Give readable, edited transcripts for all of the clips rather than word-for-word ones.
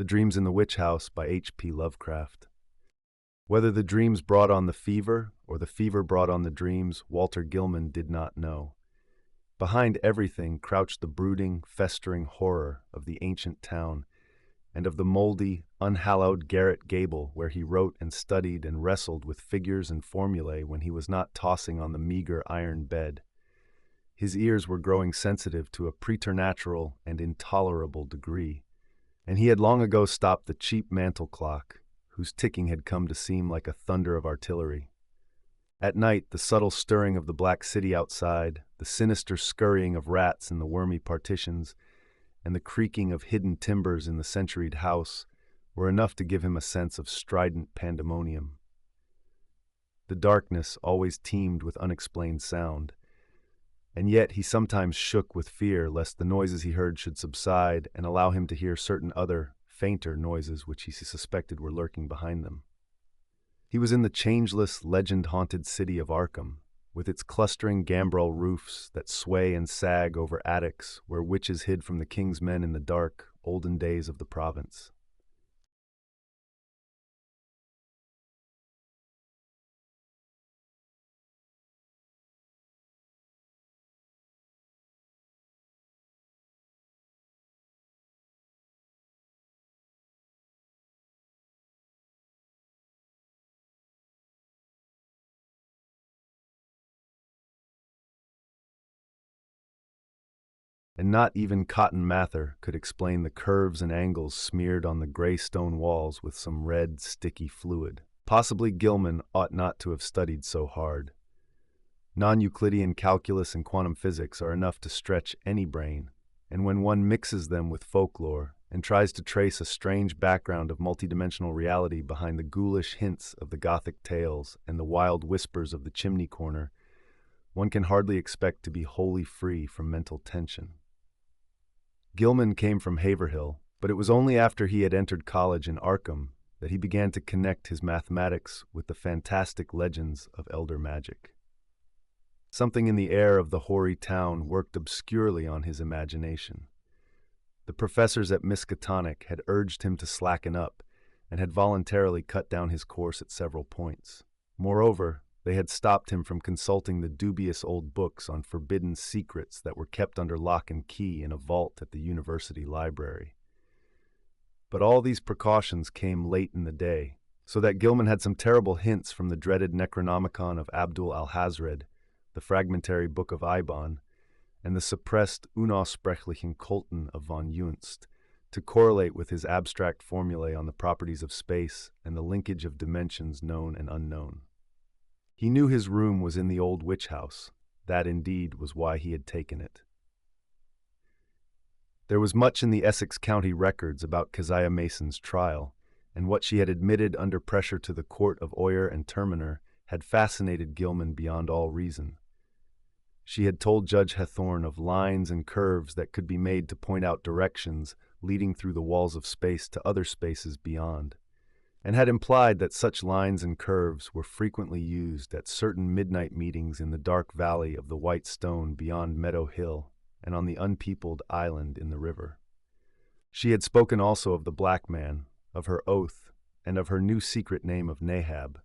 The Dreams in the Witch House by H.P. Lovecraft. Whether the dreams brought on the fever or the fever brought on the dreams, Walter Gilman did not know. Behind everything crouched the brooding, festering horror of the ancient town and of the moldy, unhallowed garret gable where he wrote and studied and wrestled with figures and formulae when he was not tossing on the meager iron bed. His ears were growing sensitive to a preternatural and intolerable degree, and he had long ago stopped the cheap mantel clock, whose ticking had come to seem like a thunder of artillery. At night, the subtle stirring of the black city outside, the sinister scurrying of rats in the wormy partitions, and the creaking of hidden timbers in the centuried house were enough to give him a sense of strident pandemonium. The darkness always teemed with unexplained sound, and yet he sometimes shook with fear lest the noises he heard should subside and allow him to hear certain other, fainter noises which he suspected were lurking behind them. He was in the changeless, legend-haunted city of Arkham, with its clustering gambrel roofs that sway and sag over attics where witches hid from the king's men in the dark, olden days of the province. And not even Cotton Mather could explain the curves and angles smeared on the gray stone walls with some red, sticky fluid. Possibly Gilman ought not to have studied so hard. Non-Euclidean calculus and quantum physics are enough to stretch any brain, and when one mixes them with folklore and tries to trace a strange background of multidimensional reality behind the ghoulish hints of the Gothic tales and the wild whispers of the chimney corner, one can hardly expect to be wholly free from mental tension. Gilman came from Haverhill, but it was only after he had entered college in Arkham that he began to connect his mathematics with the fantastic legends of elder magic. Something in the air of the hoary town worked obscurely on his imagination. The professors at Miskatonic had urged him to slacken up and had voluntarily cut down his course at several points. Moreover, they had stopped him from consulting the dubious old books on forbidden secrets that were kept under lock and key in a vault at the university library. But all these precautions came late in the day, so that Gilman had some terrible hints from the dreaded Necronomicon of Abdul Alhazred, the fragmentary Book of Ibon, and the suppressed Unaussprechlichen Kulten of von Junst, to correlate with his abstract formulae on the properties of space and the linkage of dimensions known and unknown. He knew his room was in the old witch house. That, indeed, was why he had taken it. There was much in the Essex County records about Keziah Mason's trial, and what she had admitted under pressure to the court of Oyer and Terminer had fascinated Gilman beyond all reason. She had told Judge Hathorne of lines and curves that could be made to point out directions leading through the walls of space to other spaces beyond, and had implied that such lines and curves were frequently used at certain midnight meetings in the dark valley of the white stone beyond Meadow Hill and on the unpeopled island in the river. She had spoken also of the black man, of her oath, and of her new secret name of Nahab.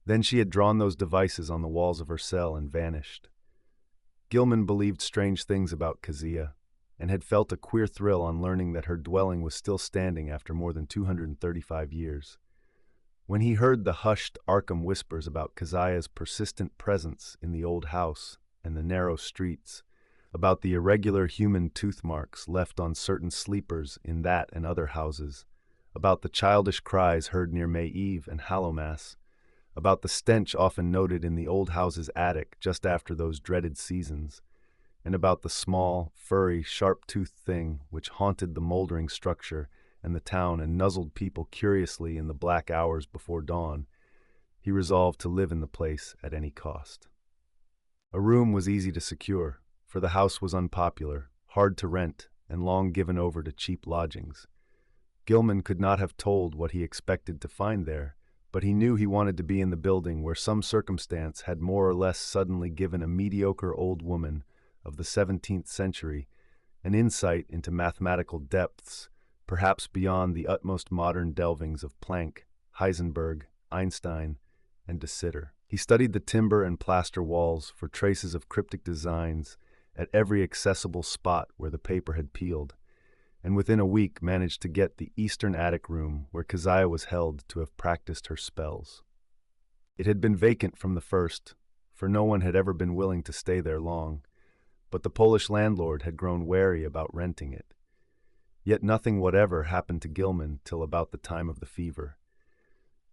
Then she had drawn those devices on the walls of her cell and vanished. Gilman believed strange things about Keziah, and had felt a queer thrill on learning that her dwelling was still standing after more than 235 years. When he heard the hushed Arkham whispers about Keziah's persistent presence in the old house and the narrow streets, about the irregular human tooth marks left on certain sleepers in that and other houses, about the childish cries heard near May Eve and Hallowmass, about the stench often noted in the old house's attic just after those dreaded seasons, and about the small, furry, sharp-toothed thing which haunted the moldering structure and the town and nuzzled people curiously in the black hours before dawn, he resolved to live in the place at any cost. A room was easy to secure, for the house was unpopular, hard to rent, and long given over to cheap lodgings. Gilman could not have told what he expected to find there, but he knew he wanted to be in the building where some circumstance had more or less suddenly given a mediocre old woman of the 17th century an insight into mathematical depths perhaps beyond the utmost modern delvings of Planck, Heisenberg, Einstein, and de Sitter. He studied the timber and plaster walls for traces of cryptic designs at every accessible spot where the paper had peeled, and within a week managed to get the eastern attic room where Keziah was held to have practiced her spells. It had been vacant from the first, for no one had ever been willing to stay there long, but the Polish landlord had grown wary about renting it. Yet nothing whatever happened to Gilman till about the time of the fever.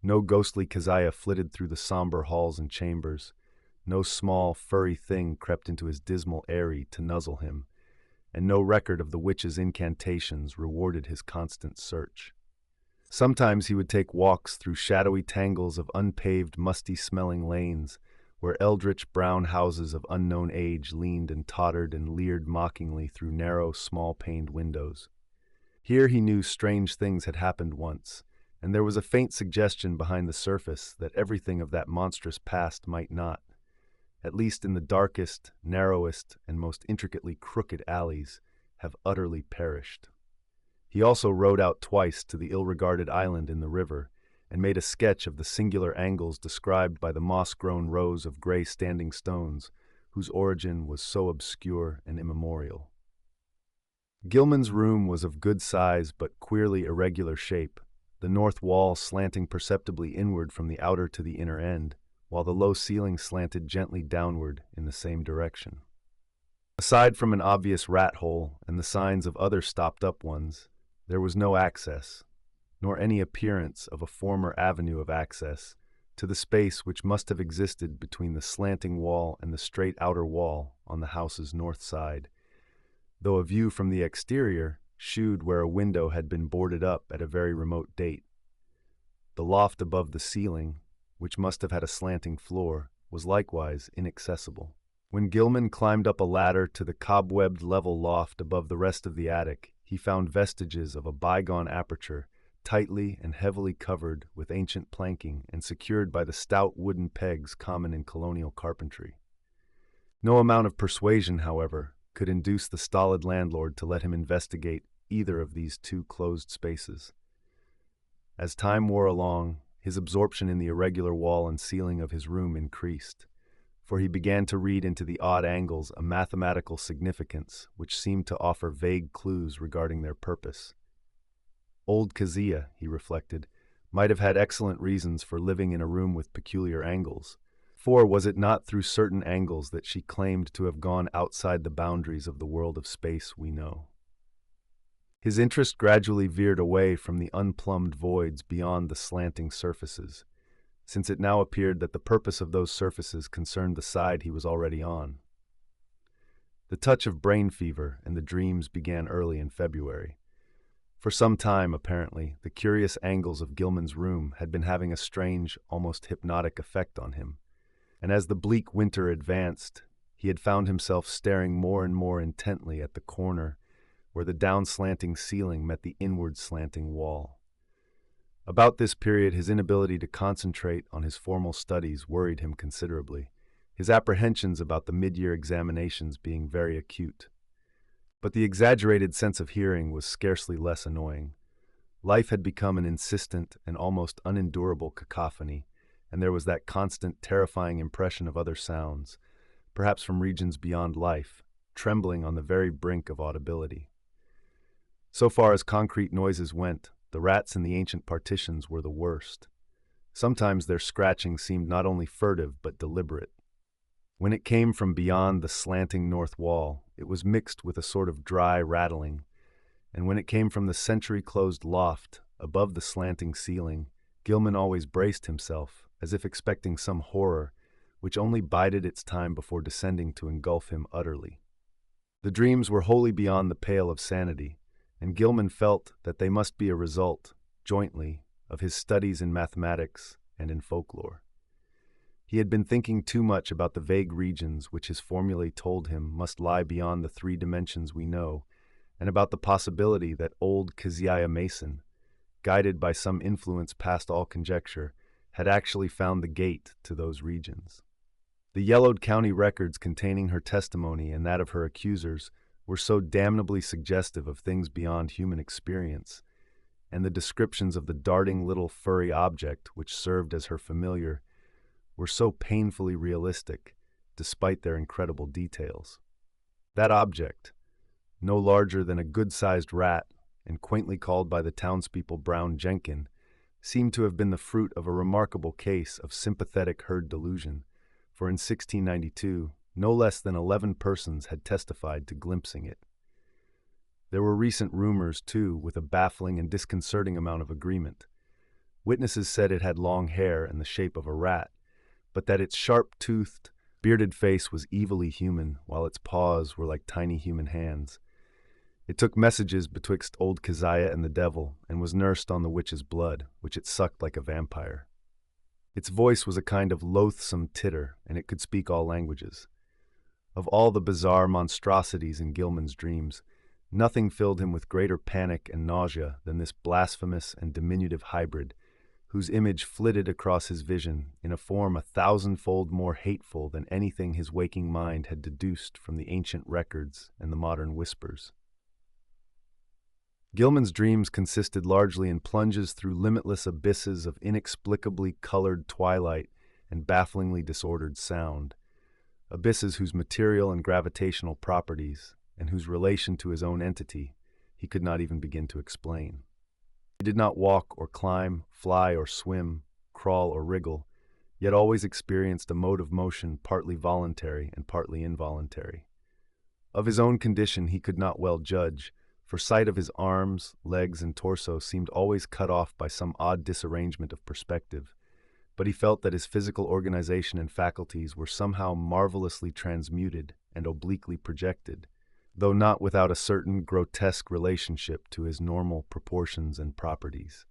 No ghostly Keziah flitted through the somber halls and chambers. No small, furry thing crept into his dismal eyrie to nuzzle him, and no record of the witch's incantations rewarded his constant search. Sometimes he would take walks through shadowy tangles of unpaved, musty-smelling lanes, where eldritch brown houses of unknown age leaned and tottered and leered mockingly through narrow, small-paned windows. Here he knew strange things had happened once, and there was a faint suggestion behind the surface that everything of that monstrous past might not, at least in the darkest, narrowest, and most intricately crooked alleys, have utterly perished. He also rowed out twice to the ill-regarded island in the river, and made a sketch of the singular angles described by the moss-grown rows of gray standing stones, whose origin was so obscure and immemorial. Gilman's room was of good size but queerly irregular shape, the north wall slanting perceptibly inward from the outer to the inner end, while the low ceiling slanted gently downward in the same direction. Aside from an obvious rat hole and the signs of other stopped-up ones, there was no access, nor any appearance of a former avenue of access, to the space which must have existed between the slanting wall and the straight outer wall on the house's north side, though a view from the exterior shewed where a window had been boarded up at a very remote date. The loft above the ceiling, which must have had a slanting floor, was likewise inaccessible. When Gilman climbed up a ladder to the cobwebbed level loft above the rest of the attic, he found vestiges of a bygone aperture, tightly and heavily covered with ancient planking and secured by the stout wooden pegs common in colonial carpentry. No amount of persuasion, however, could induce the stolid landlord to let him investigate either of these two closed spaces. As time wore along, his absorption in the irregular wall and ceiling of his room increased, for he began to read into the odd angles a mathematical significance which seemed to offer vague clues regarding their purpose. Old Keziah, he reflected, might have had excellent reasons for living in a room with peculiar angles, for was it not through certain angles that she claimed to have gone outside the boundaries of the world of space we know? His interest gradually veered away from the unplumbed voids beyond the slanting surfaces, since it now appeared that the purpose of those surfaces concerned the side he was already on. The touch of brain fever and the dreams began early in February. For some time, apparently, the curious angles of Gilman's room had been having a strange, almost hypnotic effect on him, and as the bleak winter advanced, he had found himself staring more and more intently at the corner where the down-slanting ceiling met the inward-slanting wall. About this period, his inability to concentrate on his formal studies worried him considerably, his apprehensions about the mid-year examinations being very acute. But the exaggerated sense of hearing was scarcely less annoying. Life had become an insistent and almost unendurable cacophony, and there was that constant, terrifying impression of other sounds, perhaps from regions beyond life, trembling on the very brink of audibility. So far as concrete noises went, the rats in the ancient partitions were the worst. Sometimes their scratching seemed not only furtive but deliberate. When it came from beyond the slanting north wall, it was mixed with a sort of dry rattling, and when it came from the century-closed loft above the slanting ceiling, Gilman always braced himself, as if expecting some horror, which only bided its time before descending to engulf him utterly. The dreams were wholly beyond the pale of sanity, and Gilman felt that they must be a result, jointly, of his studies in mathematics and in folklore. He had been thinking too much about the vague regions which his formulae told him must lie beyond the 3 dimensions we know, and about the possibility that old Keziah Mason, guided by some influence past all conjecture, had actually found the gate to those regions. The yellowed county records containing her testimony and that of her accusers were so damnably suggestive of things beyond human experience and the descriptions of the darting little furry object which served as her familiar were so painfully realistic, despite their incredible details. That object, no larger than a good-sized rat and quaintly called by the townspeople Brown Jenkin, seemed to have been the fruit of a remarkable case of sympathetic herd delusion, for in 1692, no less than 11 persons had testified to glimpsing it. There were recent rumors, too, with a baffling and disconcerting amount of agreement. Witnesses said it had long hair and the shape of a rat, but that its sharp-toothed, bearded face was evilly human, while its paws were like tiny human hands. It took messages betwixt old Keziah and the devil, and was nursed on the witch's blood, which it sucked like a vampire. Its voice was a kind of loathsome titter, and it could speak all languages. Of all the bizarre monstrosities in Gilman's dreams, nothing filled him with greater panic and nausea than this blasphemous and diminutive hybrid, whose image flitted across his vision in a form 1,000-fold more hateful than anything his waking mind had deduced from the ancient records and the modern whispers. Gilman's dreams consisted largely in plunges through limitless abysses of inexplicably colored twilight and bafflingly disordered sound, abysses whose material and gravitational properties, and whose relation to his own entity, he could not even begin to explain. He did not walk or climb, fly or swim, crawl or wriggle, yet always experienced a mode of motion partly voluntary and partly involuntary. Of his own condition he could not well judge, for sight of his arms, legs, and torso seemed always cut off by some odd disarrangement of perspective, but he felt that his physical organization and faculties were somehow marvelously transmuted and obliquely projected, though not without a certain grotesque relationship to his normal proportions and properties.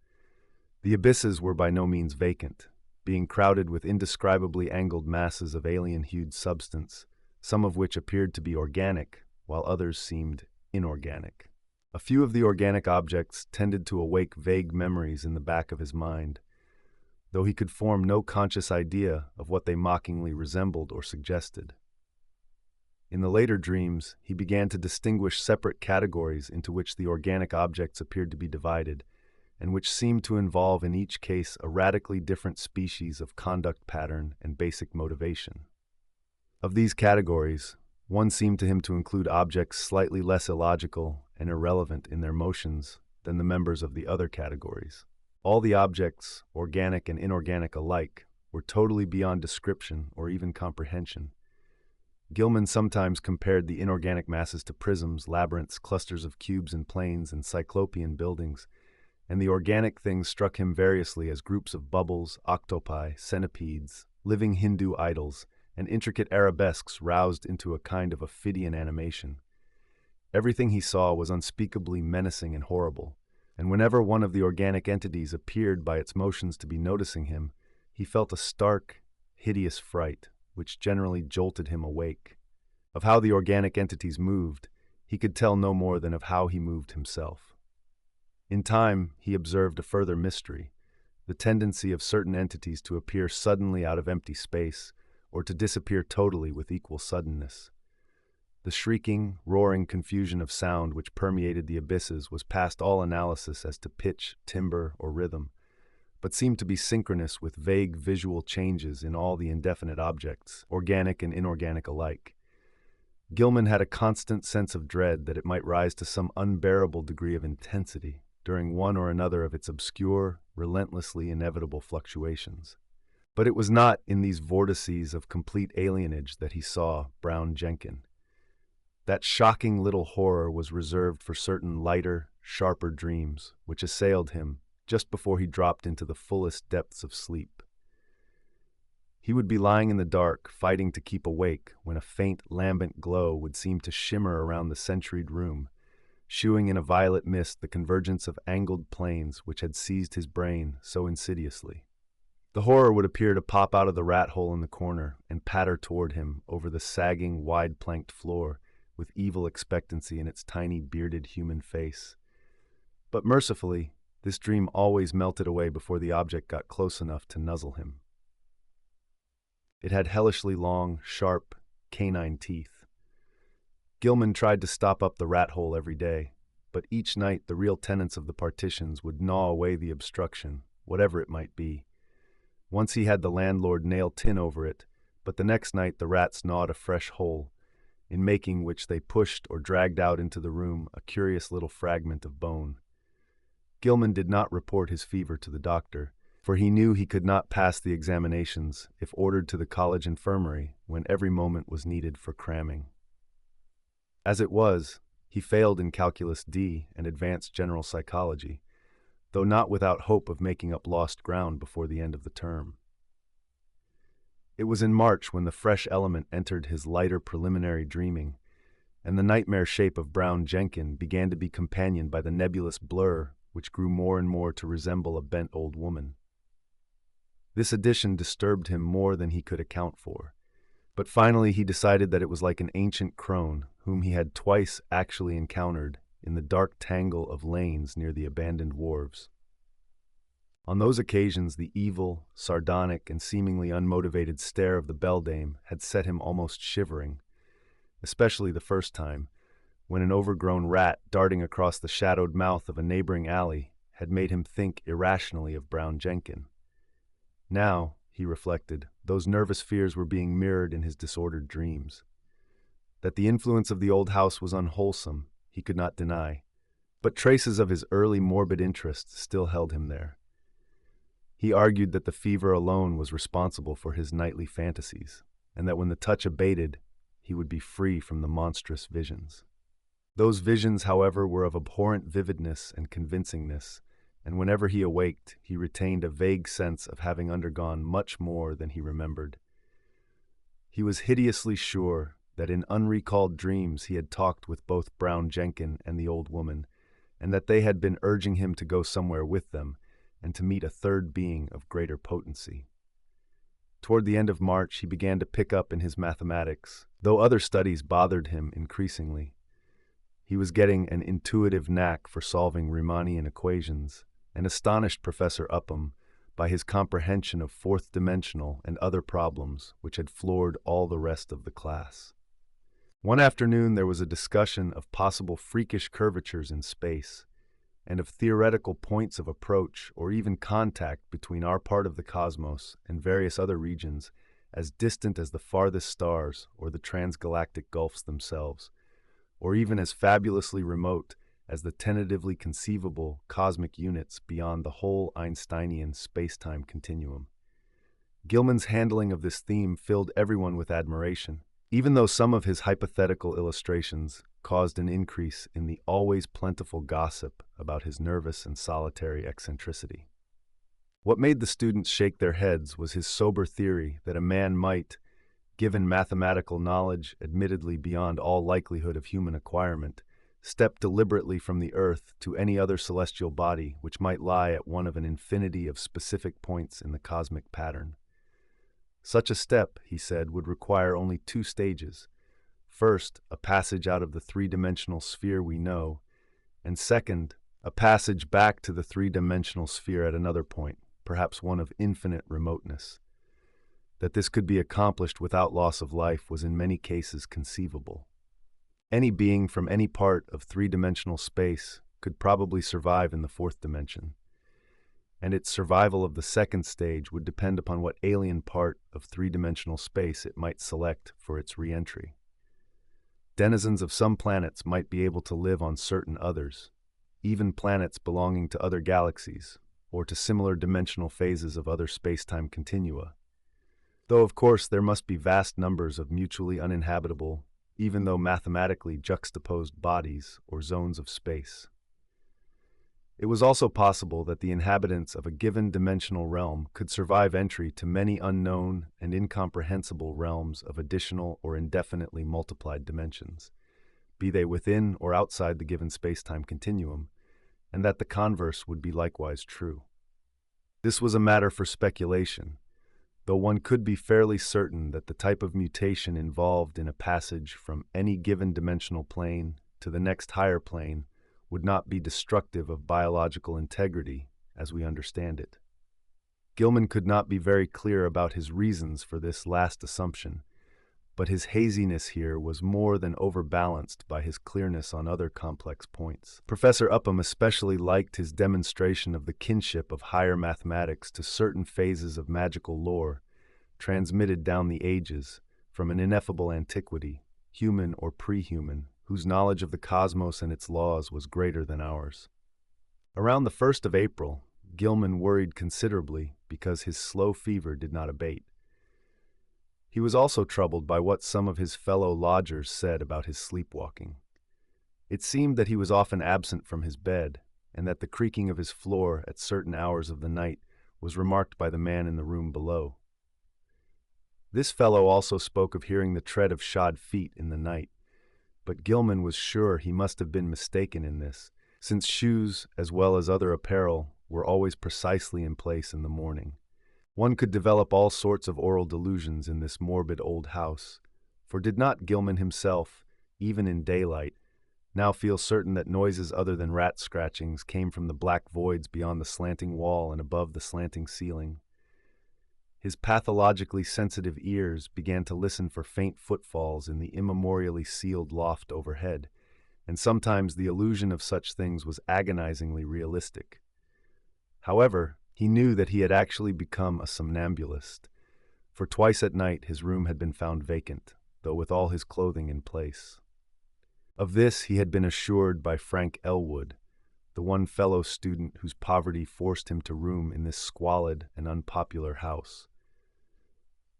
The abysses were by no means vacant, being crowded with indescribably angled masses of alien-hued substance, some of which appeared to be organic, while others seemed inorganic. A few of the organic objects tended to awake vague memories in the back of his mind, though he could form no conscious idea of what they mockingly resembled or suggested. In the later dreams, he began to distinguish separate categories into which the organic objects appeared to be divided, and which seemed to involve in each case a radically different species of conduct pattern and basic motivation. Of these categories, one seemed to him to include objects slightly less illogical and irrelevant in their motions than the members of the other categories. All the objects, organic and inorganic alike, were totally beyond description or even comprehension. Gilman sometimes compared the inorganic masses to prisms, labyrinths, clusters of cubes and planes, and cyclopean buildings, and the organic things struck him variously as groups of bubbles, octopi, centipedes, living Hindu idols, and intricate arabesques roused into a kind of Ophidian animation. Everything he saw was unspeakably menacing and horrible, and whenever one of the organic entities appeared by its motions to be noticing him, he felt a stark, hideous fright, which generally jolted him awake. Of how the organic entities moved, he could tell no more than of how he moved himself. In time, he observed a further mystery, the tendency of certain entities to appear suddenly out of empty space, or to disappear totally with equal suddenness. The shrieking, roaring confusion of sound which permeated the abysses was past all analysis as to pitch, timbre, or rhythm, but seemed to be synchronous with vague visual changes in all the indefinite objects, organic and inorganic alike. Gilman had a constant sense of dread that it might rise to some unbearable degree of intensity during one or another of its obscure, relentlessly inevitable fluctuations. But it was not in these vortices of complete alienage that he saw Brown Jenkin. That shocking little horror was reserved for certain lighter, sharper dreams which assailed him just before he dropped into the fullest depths of sleep. He would be lying in the dark, fighting to keep awake, when a faint, lambent glow would seem to shimmer around the centuried room, shewing in a violet mist the convergence of angled planes which had seized his brain so insidiously. The horror would appear to pop out of the rat hole in the corner and patter toward him over the sagging, wide-planked floor with evil expectancy in its tiny, bearded human face. But mercifully, this dream always melted away before the object got close enough to nuzzle him. It had hellishly long, sharp, canine teeth. Gilman tried to stop up the rat hole every day, but each night the real tenants of the partitions would gnaw away the obstruction, whatever it might be. Once he had the landlord nail tin over it, but the next night the rats gnawed a fresh hole, in making which they pushed or dragged out into the room a curious little fragment of bone. Gilman did not report his fever to the doctor, for he knew he could not pass the examinations if ordered to the college infirmary when every moment was needed for cramming. As it was, he failed in Calculus D and Advanced General Psychology, though not without hope of making up lost ground before the end of the term. It was in March when the fresh element entered his lighter preliminary dreaming, and the nightmare shape of Brown Jenkin began to be companioned by the nebulous blur which grew more and more to resemble a bent old woman. This addition disturbed him more than he could account for, but finally he decided that it was like an ancient crone whom he had twice actually encountered in the dark tangle of lanes near the abandoned wharves. On those occasions the evil, sardonic, and seemingly unmotivated stare of the beldame had set him almost shivering, especially the first time, when an overgrown rat darting across the shadowed mouth of a neighboring alley had made him think irrationally of Brown Jenkin. Now, he reflected, those nervous fears were being mirrored in his disordered dreams. That the influence of the old house was unwholesome, he could not deny, but traces of his early morbid interest still held him there. He argued that the fever alone was responsible for his nightly fantasies, and that when the touch abated, he would be free from the monstrous visions. Those visions, however, were of abhorrent vividness and convincingness, and whenever he awaked, he retained a vague sense of having undergone much more than he remembered. He was hideously sure that in unrecalled dreams he had talked with both Brown Jenkin and the old woman, and that they had been urging him to go somewhere with them, and to meet a third being of greater potency. Toward the end of March, he began to pick up in his mathematics, though other studies bothered him increasingly. He was getting an intuitive knack for solving Riemannian equations, and astonished Professor Upham by his comprehension of fourth-dimensional and other problems which had floored all the rest of the class. One afternoon there was a discussion of possible freakish curvatures in space, and of theoretical points of approach or even contact between our part of the cosmos and various other regions as distant as the farthest stars or the transgalactic gulfs themselves, or even as fabulously remote as the tentatively conceivable cosmic units beyond the whole Einsteinian space-time continuum. Gilman's handling of this theme filled everyone with admiration, even though some of his hypothetical illustrations caused an increase in the always plentiful gossip about his nervous and solitary eccentricity. What made the students shake their heads was his sober theory that a man might, given mathematical knowledge admittedly beyond all likelihood of human acquirement, step deliberately from the earth to any other celestial body which might lie at one of an infinity of specific points in the cosmic pattern. Such a step, he said, would require only two stages. First, a passage out of the three-dimensional sphere we know, and second, a passage back to the three-dimensional sphere at another point, perhaps one of infinite remoteness. That this could be accomplished without loss of life was in many cases conceivable. Any being from any part of three-dimensional space could probably survive in the fourth dimension, and its survival of the second stage would depend upon what alien part of three-dimensional space it might select for its re-entry. Denizens of some planets might be able to live on certain others, even planets belonging to other galaxies, or to similar dimensional phases of other space-time continua. Though, of course, there must be vast numbers of mutually uninhabitable, even though mathematically juxtaposed bodies or zones of space. It was also possible that the inhabitants of a given dimensional realm could survive entry to many unknown and incomprehensible realms of additional or indefinitely multiplied dimensions, be they within or outside the given space-time continuum, and that the converse would be likewise true. This was a matter for speculation, though one could be fairly certain that the type of mutation involved in a passage from any given dimensional plane to the next higher plane would not be destructive of biological integrity as we understand it. Gilman could not be very clear about his reasons for this last assumption, but his haziness here was more than overbalanced by his clearness on other complex points. Professor Upham especially liked his demonstration of the kinship of higher mathematics to certain phases of magical lore, transmitted down the ages from an ineffable antiquity, human or pre-human, whose knowledge of the cosmos and its laws was greater than ours. Around the 1st of April, Gilman worried considerably because his slow fever did not abate. He was also troubled by what some of his fellow lodgers said about his sleepwalking. It seemed that he was often absent from his bed, and that the creaking of his floor at certain hours of the night was remarked by the man in the room below. This fellow also spoke of hearing the tread of shod feet in the night, but Gilman was sure he must have been mistaken in this, since shoes, as well as other apparel, were always precisely in place in the morning. One could develop all sorts of oral delusions in this morbid old house, for did not Gilman himself, even in daylight, now feel certain that noises other than rat scratchings came from the black voids beyond the slanting wall and above the slanting ceiling? His pathologically sensitive ears began to listen for faint footfalls in the immemorially sealed loft overhead, and sometimes the illusion of such things was agonizingly realistic. However, he knew that he had actually become a somnambulist, for twice at night his room had been found vacant, though with all his clothing in place. Of this he had been assured by Frank Elwood, the one fellow student whose poverty forced him to room in this squalid and unpopular house.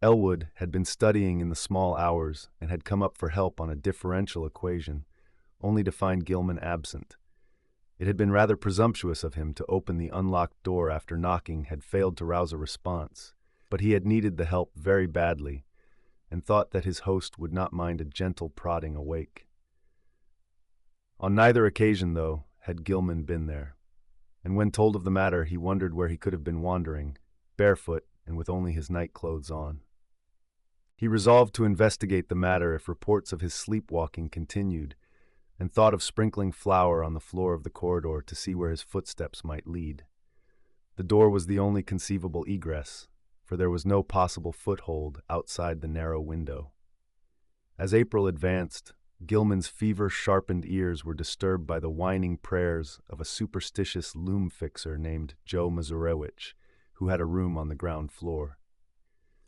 Elwood had been studying in the small hours and had come up for help on a differential equation, only to find Gilman absent. It had been rather presumptuous of him to open the unlocked door after knocking had failed to rouse a response, but he had needed the help very badly, and thought that his host would not mind a gentle prodding awake. On neither occasion, though, had Gilman been there, and when told of the matter he wondered where he could have been wandering, barefoot and with only his night clothes on. He resolved to investigate the matter if reports of his sleepwalking continued, and thought of sprinkling flour on the floor of the corridor to see where his footsteps might lead. The door was the only conceivable egress, for there was no possible foothold outside the narrow window. As April advanced, Gilman's fever-sharpened ears were disturbed by the whining prayers of a superstitious loom-fixer named Joe Mazurewicz, who had a room on the ground floor.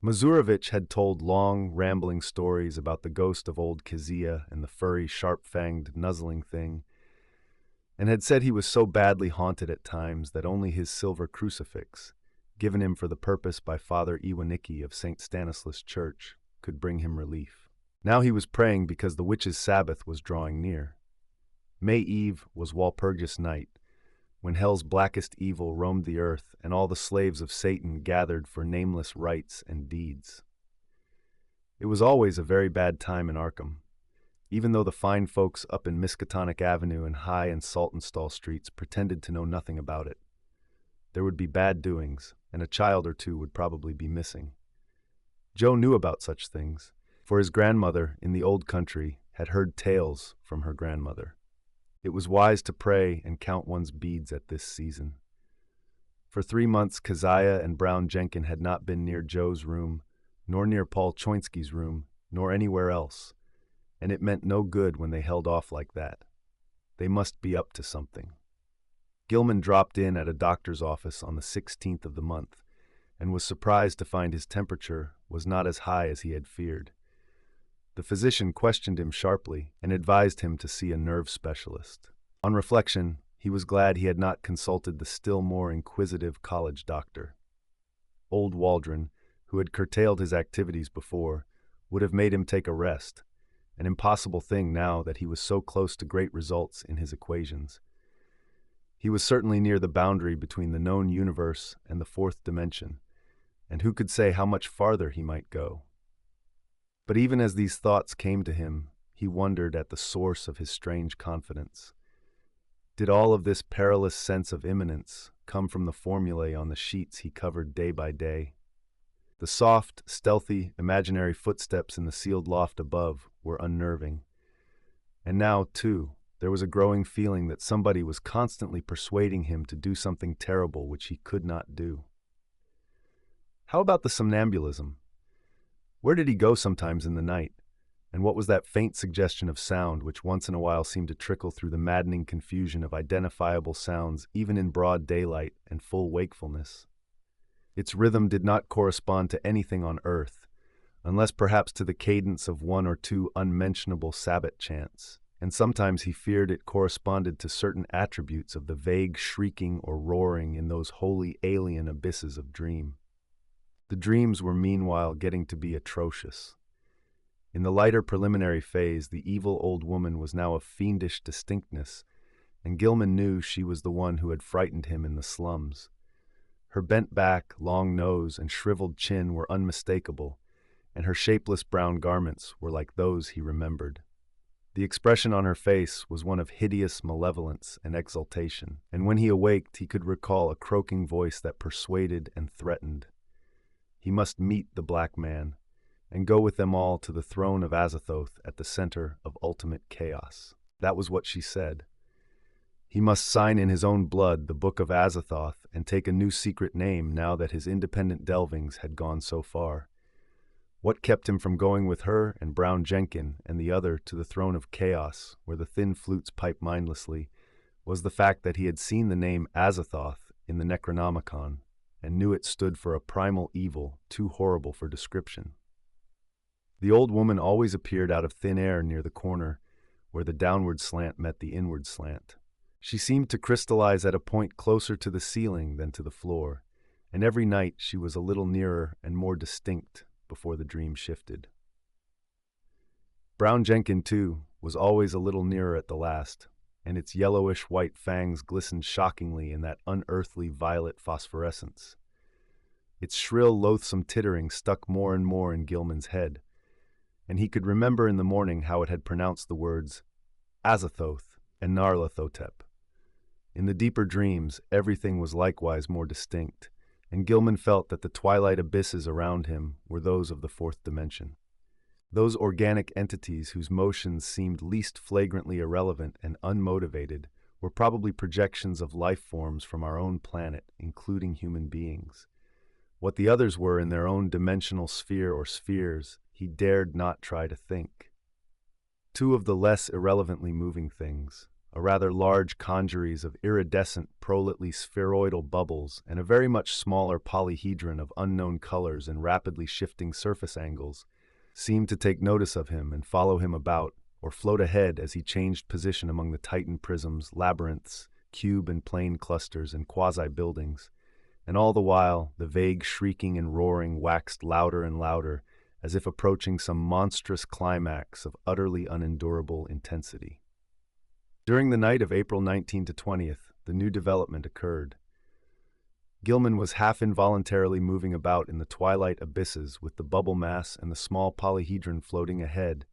Mazurewicz had told long, rambling stories about the ghost of old Keziah and the furry, sharp-fanged, nuzzling thing, and had said he was so badly haunted at times that only his silver crucifix, given him for the purpose by Father Iwanicki of St. Stanislas Church, could bring him relief. Now he was praying because the witch's Sabbath was drawing near. May Eve was Walpurgis night, when hell's blackest evil roamed the earth and all the slaves of Satan gathered for nameless rites and deeds. It was always a very bad time in Arkham, even though the fine folks up in Miskatonic Avenue and High and Saltonstall streets pretended to know nothing about it. There would be bad doings, and a child or two would probably be missing. Joe knew about such things, for his grandmother in the old country had heard tales from her grandmother. It was wise to pray and count one's beads at this season. For 3 months, Keziah and Brown Jenkin had not been near Joe's room, nor near Paul Choinsky's room, nor anywhere else, and it meant no good when they held off like that. They must be up to something. Gilman dropped in at a doctor's office on the 16th of the month, and was surprised to find his temperature was not as high as he had feared. The physician questioned him sharply and advised him to see a nerve specialist. On reflection, he was glad he had not consulted the still more inquisitive college doctor. Old Waldron, who had curtailed his activities before, would have made him take a rest, an impossible thing now that he was so close to great results in his equations. He was certainly near the boundary between the known universe and the fourth dimension, and who could say how much farther he might go? But even as these thoughts came to him, he wondered at the source of his strange confidence. Did all of this perilous sense of imminence come from the formulae on the sheets he covered day by day? The soft, stealthy, imaginary footsteps in the sealed loft above were unnerving. And now, too, there was a growing feeling that somebody was constantly persuading him to do something terrible which he could not do. How about the somnambulism? Where did he go sometimes in the night, And what was that faint suggestion of sound which once in a while seemed to trickle through the maddening confusion of identifiable sounds even in broad daylight and full wakefulness? Its rhythm did not correspond to anything on earth, unless perhaps to the cadence of one or two unmentionable Sabbath chants, and sometimes he feared it corresponded to certain attributes of the vague shrieking or roaring in those wholly alien abysses of dream. The dreams were meanwhile getting to be atrocious. In the lighter preliminary phase, the evil old woman was now of fiendish distinctness, and Gilman knew she was the one who had frightened him in the slums. Her bent back, long nose, and shriveled chin were unmistakable, and her shapeless brown garments were like those he remembered. The expression on her face was one of hideous malevolence and exultation, and when he awaked he could recall a croaking voice that persuaded and threatened. He must meet the black man, and go with them all to the throne of Azathoth at the center of ultimate chaos. That was what she said. He must sign in his own blood the Book of Azathoth and take a new secret name now that his independent delvings had gone so far. What kept him from going with her and Brown Jenkin and the other to the throne of chaos, where the thin flutes piped mindlessly, was the fact that he had seen the name Azathoth in the Necronomicon and knew it stood for a primal evil too horrible for description. The old woman always appeared out of thin air near the corner, where the downward slant met the inward slant. She seemed to crystallize at a point closer to the ceiling than to the floor, and every night she was a little nearer and more distinct before the dream shifted. Brown Jenkin, too, was always a little nearer at the last, and its yellowish-white fangs glistened shockingly in that unearthly violet phosphorescence. Its shrill, loathsome tittering stuck more and more in Gilman's head, and he could remember in the morning how it had pronounced the words Azathoth and Narlathotep. In the deeper dreams, everything was likewise more distinct, and Gilman felt that the twilight abysses around him were those of the fourth dimension. Those organic entities whose motions seemed least flagrantly irrelevant and unmotivated were probably projections of life forms from our own planet, including human beings. What the others were in their own dimensional sphere or spheres, he dared not try to think. Two of the less irrelevantly moving things, a rather large congeries of iridescent, prolately spheroidal bubbles, and a very much smaller polyhedron of unknown colors and rapidly shifting surface angles, seemed to take notice of him and follow him about, or float ahead as he changed position among the Titan prisms, labyrinths, cube and plane clusters, and quasi-buildings. And all the while, the vague shrieking and roaring waxed louder and louder, as if approaching some monstrous climax of utterly unendurable intensity. During the night of April 19 to 20th, the new development occurred. Gilman was half involuntarily moving about in the twilight abysses with the bubble mass and the small polyhedron floating ahead,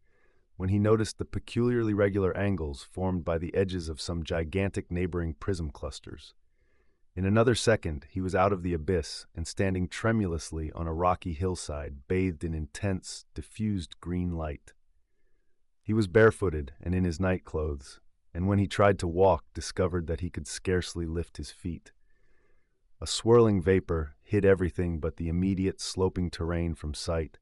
when he noticed the peculiarly regular angles formed by the edges of some gigantic neighboring prism clusters. In another second, he was out of the abyss and standing tremulously on a rocky hillside, bathed in intense, diffused green light. He was barefooted and in his night clothes, and when he tried to walk, discovered that he could scarcely lift his feet. A swirling vapor hid everything but the immediate sloping terrain from sight,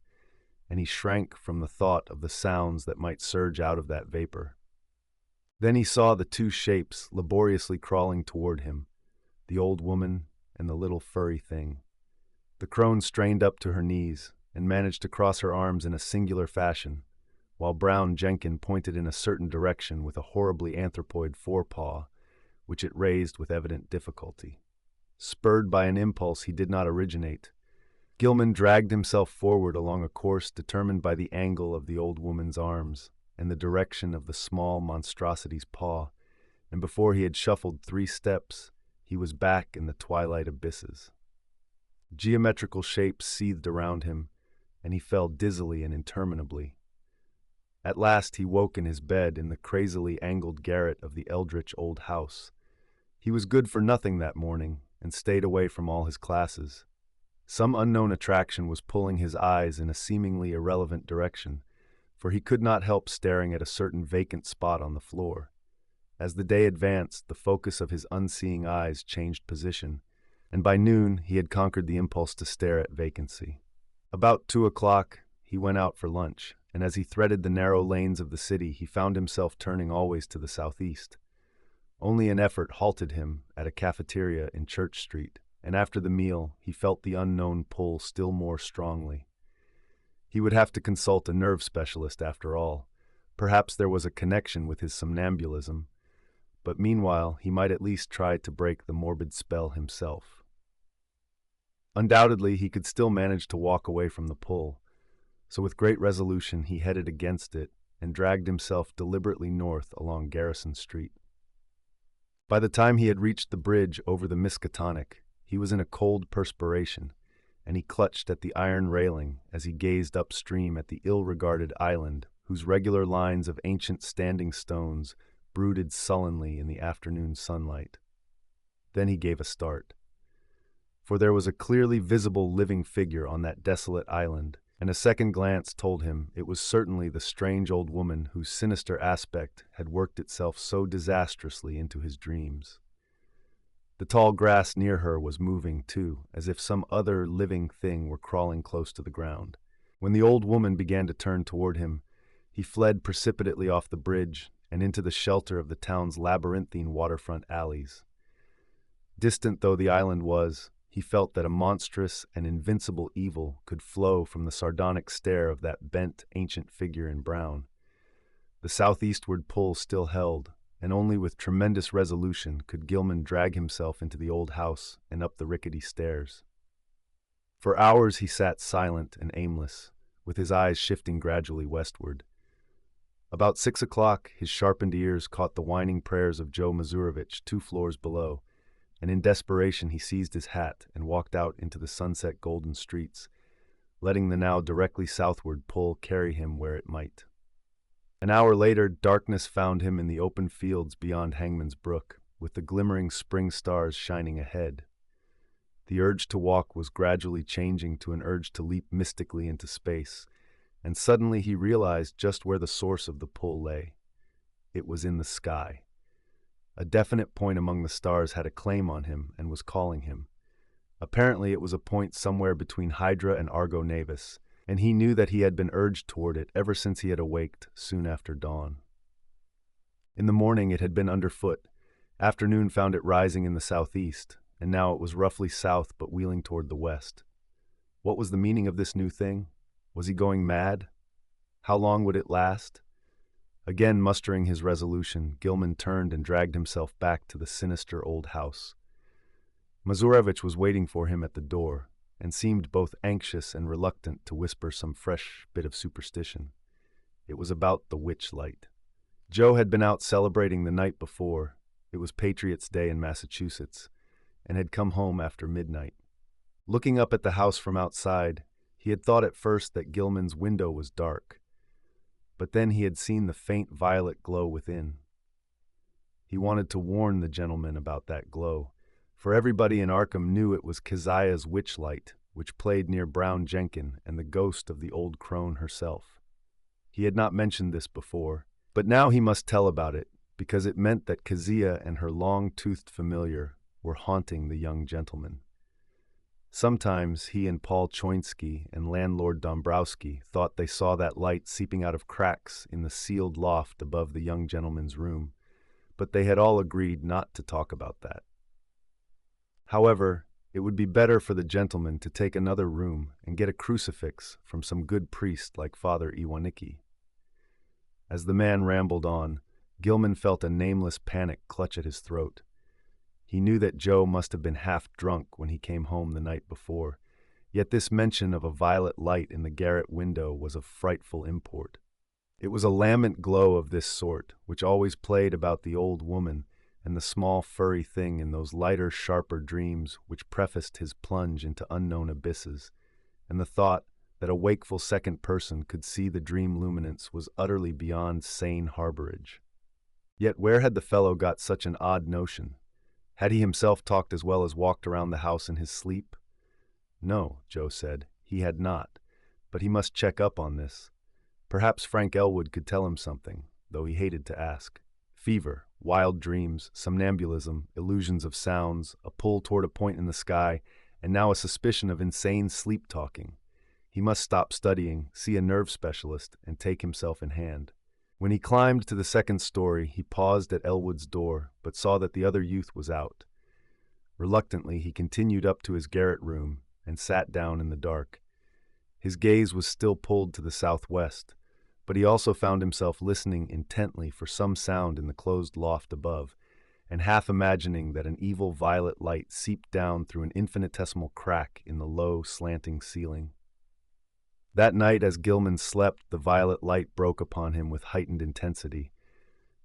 and he shrank from the thought of the sounds that might surge out of that vapor. Then he saw the two shapes laboriously crawling toward him, the old woman and the little furry thing. The crone strained up to her knees and managed to cross her arms in a singular fashion, while Brown Jenkin pointed in a certain direction with a horribly anthropoid forepaw, which it raised with evident difficulty. Spurred by an impulse he did not originate, Gilman dragged himself forward along a course determined by the angle of the old woman's arms and the direction of the small monstrosity's paw, and before he had shuffled 3 steps, he was back in the twilight abysses. Geometrical shapes seethed around him, and he fell dizzily and interminably. At last he woke in his bed in the crazily angled garret of the eldritch old house. He was good for nothing that morning, and stayed away from all his classes. Some unknown attraction was pulling his eyes in a seemingly irrelevant direction, for he could not help staring at a certain vacant spot on the floor. As the day advanced, the focus of his unseeing eyes changed position, and by noon he had conquered the impulse to stare at vacancy. About 2 o'clock, he went out for lunch, and as he threaded the narrow lanes of the city, he found himself turning always to the southeast. Only an effort halted him at a cafeteria in Church Street, and after the meal, he felt the unknown pull still more strongly. He would have to consult a nerve specialist after all. Perhaps there was a connection with his somnambulism, but meanwhile he might at least try to break the morbid spell himself. Undoubtedly, he could still manage to walk away from the pull, so with great resolution he headed against it and dragged himself deliberately north along Garrison Street. By the time he had reached the bridge over the Miskatonic, he was in a cold perspiration, and he clutched at the iron railing as he gazed upstream at the ill-regarded island whose regular lines of ancient standing stones brooded sullenly in the afternoon sunlight. Then he gave a start. For there was a clearly visible living figure on that desolate island, and a second glance told him it was certainly the strange old woman whose sinister aspect had worked itself so disastrously into his dreams. The tall grass near her was moving, too, as if some other living thing were crawling close to the ground. When the old woman began to turn toward him, he fled precipitately off the bridge and into the shelter of the town's labyrinthine waterfront alleys. Distant though the island was, he felt that a monstrous and invincible evil could flow from the sardonic stare of that bent, ancient figure in brown. The southeastward pull still held, and only with tremendous resolution could Gilman drag himself into the old house and up the rickety stairs. For hours he sat silent and aimless, with his eyes shifting gradually westward. About 6 o'clock, his sharpened ears caught the whining prayers of Joe Mazurovich 2 floors below, and in desperation he seized his hat and walked out into the sunset golden streets, letting the now directly southward pull carry him where it might. An hour later, darkness found him in the open fields beyond Hangman's Brook, with the glimmering spring stars shining ahead. The urge to walk was gradually changing to an urge to leap mystically into space, and suddenly he realized just where the source of the pull lay. It was in the sky. A definite point among the stars had a claim on him and was calling him. Apparently it was a point somewhere between Hydra and Argo Navis, and he knew that he had been urged toward it ever since he had awaked soon after dawn. In the morning it had been underfoot. Afternoon found it rising in the southeast, and now it was roughly south but wheeling toward the west. What was the meaning of this new thing? Was he going mad? How long would it last? Again mustering his resolution, Gilman turned and dragged himself back to the sinister old house. Mazurovich was waiting for him at the door, and seemed both anxious and reluctant to whisper some fresh bit of superstition. It was about the witch light. Joe had been out celebrating the night before. It was Patriots' Day in Massachusetts, and had come home after midnight. Looking up at the house from outside, he had thought at first that Gilman's window was dark, but then he had seen the faint violet glow within. He wanted to warn the gentleman about that glow, for everybody in Arkham knew it was Keziah's witch light, which played near Brown Jenkin and the ghost of the old crone herself. He had not mentioned this before, but now he must tell about it, because it meant that Keziah and her long-toothed familiar were haunting the young gentleman. Sometimes he and Paul Choinsky and landlord Dombrowski thought they saw that light seeping out of cracks in the sealed loft above the young gentleman's room, but they had all agreed not to talk about that. However, it would be better for the gentleman to take another room and get a crucifix from some good priest like Father Iwanicki. As the man rambled on, Gilman felt a nameless panic clutch at his throat. He knew that Joe must have been half drunk when he came home the night before, yet this mention of a violet light in the garret window was of frightful import. It was a lambent glow of this sort, which always played about the old woman and the small furry thing in those lighter, sharper dreams which prefaced his plunge into unknown abysses, and the thought that a wakeful second person could see the dream luminance was utterly beyond sane harborage. Yet where had the fellow got such an odd notion? Had he himself talked as well as walked around the house in his sleep? No, Joe said, he had not, but he must check up on this. Perhaps Frank Elwood could tell him something, though he hated to ask. Fever, wild dreams, somnambulism, illusions of sounds, a pull toward a point in the sky, and now a suspicion of insane sleep-talking. He must stop studying, see a nerve specialist, and take himself in hand. When he climbed to the second story, he paused at Elwood's door, but saw that the other youth was out. Reluctantly, he continued up to his garret room and sat down in the dark. His gaze was still pulled to the southwest, but he also found himself listening intently for some sound in the closed loft above, and half imagining that an evil violet light seeped down through an infinitesimal crack in the low, slanting ceiling. That night, as Gilman slept, the violet light broke upon him with heightened intensity,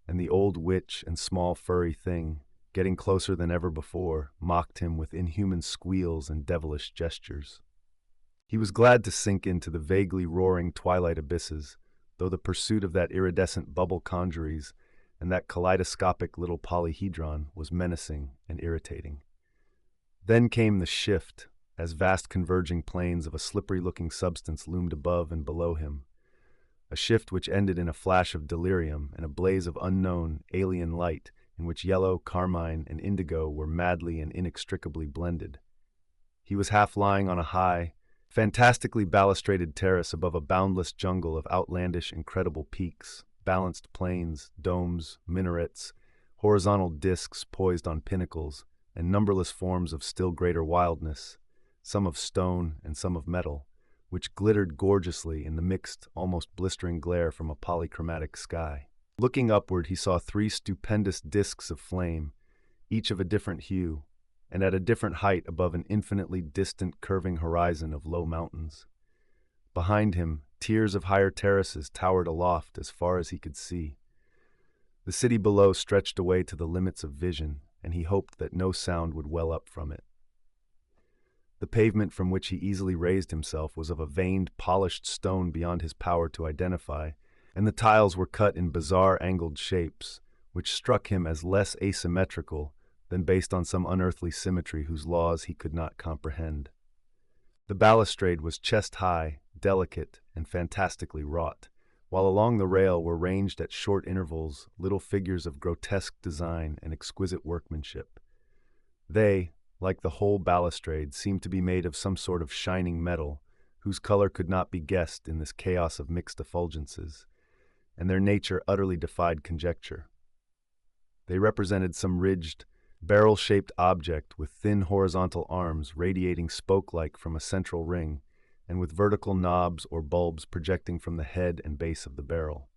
and the old witch and small furry thing, getting closer than ever before, mocked him with inhuman squeals and devilish gestures. He was glad to sink into the vaguely roaring twilight abysses, though the pursuit of that iridescent bubble conjuries and that kaleidoscopic little polyhedron was menacing and irritating. Then came the shift, as vast converging planes of a slippery-looking substance loomed above and below him, a shift which ended in a flash of delirium and a blaze of unknown, alien light in which yellow, carmine, and indigo were madly and inextricably blended. He was half lying on a high, fantastically balustraded terrace above a boundless jungle of outlandish, incredible peaks, balanced plains, domes, minarets, horizontal discs poised on pinnacles, and numberless forms of still greater wildness, some of stone and some of metal, which glittered gorgeously in the mixed, almost blistering glare from a polychromatic sky. Looking upward, he saw 3 stupendous discs of flame, each of a different hue, and at a different height above an infinitely distant curving horizon of low mountains. Behind him, tiers of higher terraces towered aloft as far as he could see. The city below stretched away to the limits of vision, and he hoped that no sound would well up from it. The pavement from which he easily raised himself was of a veined, polished stone beyond his power to identify, and the tiles were cut in bizarre angled shapes, which struck him as less asymmetrical than based on some unearthly symmetry whose laws he could not comprehend. The balustrade was chest-high, delicate, and fantastically wrought, while along the rail were ranged at short intervals little figures of grotesque design and exquisite workmanship. They, like the whole balustrade, seemed to be made of some sort of shining metal, whose color could not be guessed in this chaos of mixed effulgences, and their nature utterly defied conjecture. They represented some ridged, barrel-shaped object with thin horizontal arms radiating spoke-like from a central ring, and with vertical knobs or bulbs projecting from the head and base of the barrel.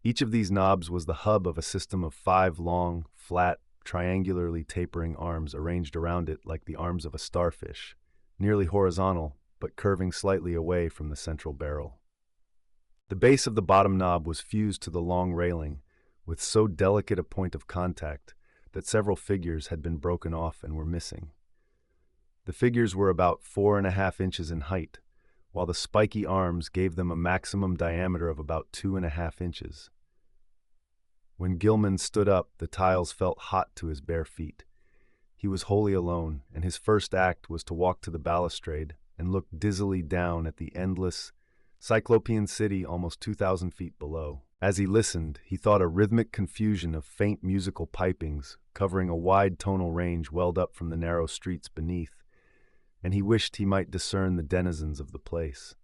Each of these knobs was the hub of a system of 5 long, flat, triangularly tapering arms arranged around it like the arms of a starfish, nearly horizontal, but curving slightly away from the central barrel. The base of the bottom knob was fused to the long railing, with so delicate a point of contact that several figures had been broken off and were missing. The figures were about 4.5 inches in height, while the spiky arms gave them a maximum diameter of about 2.5 inches. When Gilman stood up, the tiles felt hot to his bare feet. He was wholly alone, and his first act was to walk to the balustrade and look dizzily down at the endless, cyclopean city almost 2,000 feet below. As he listened, he thought a rhythmic confusion of faint musical pipings covering a wide tonal range welled up from the narrow streets beneath, and he wished he might discern the denizens of the place.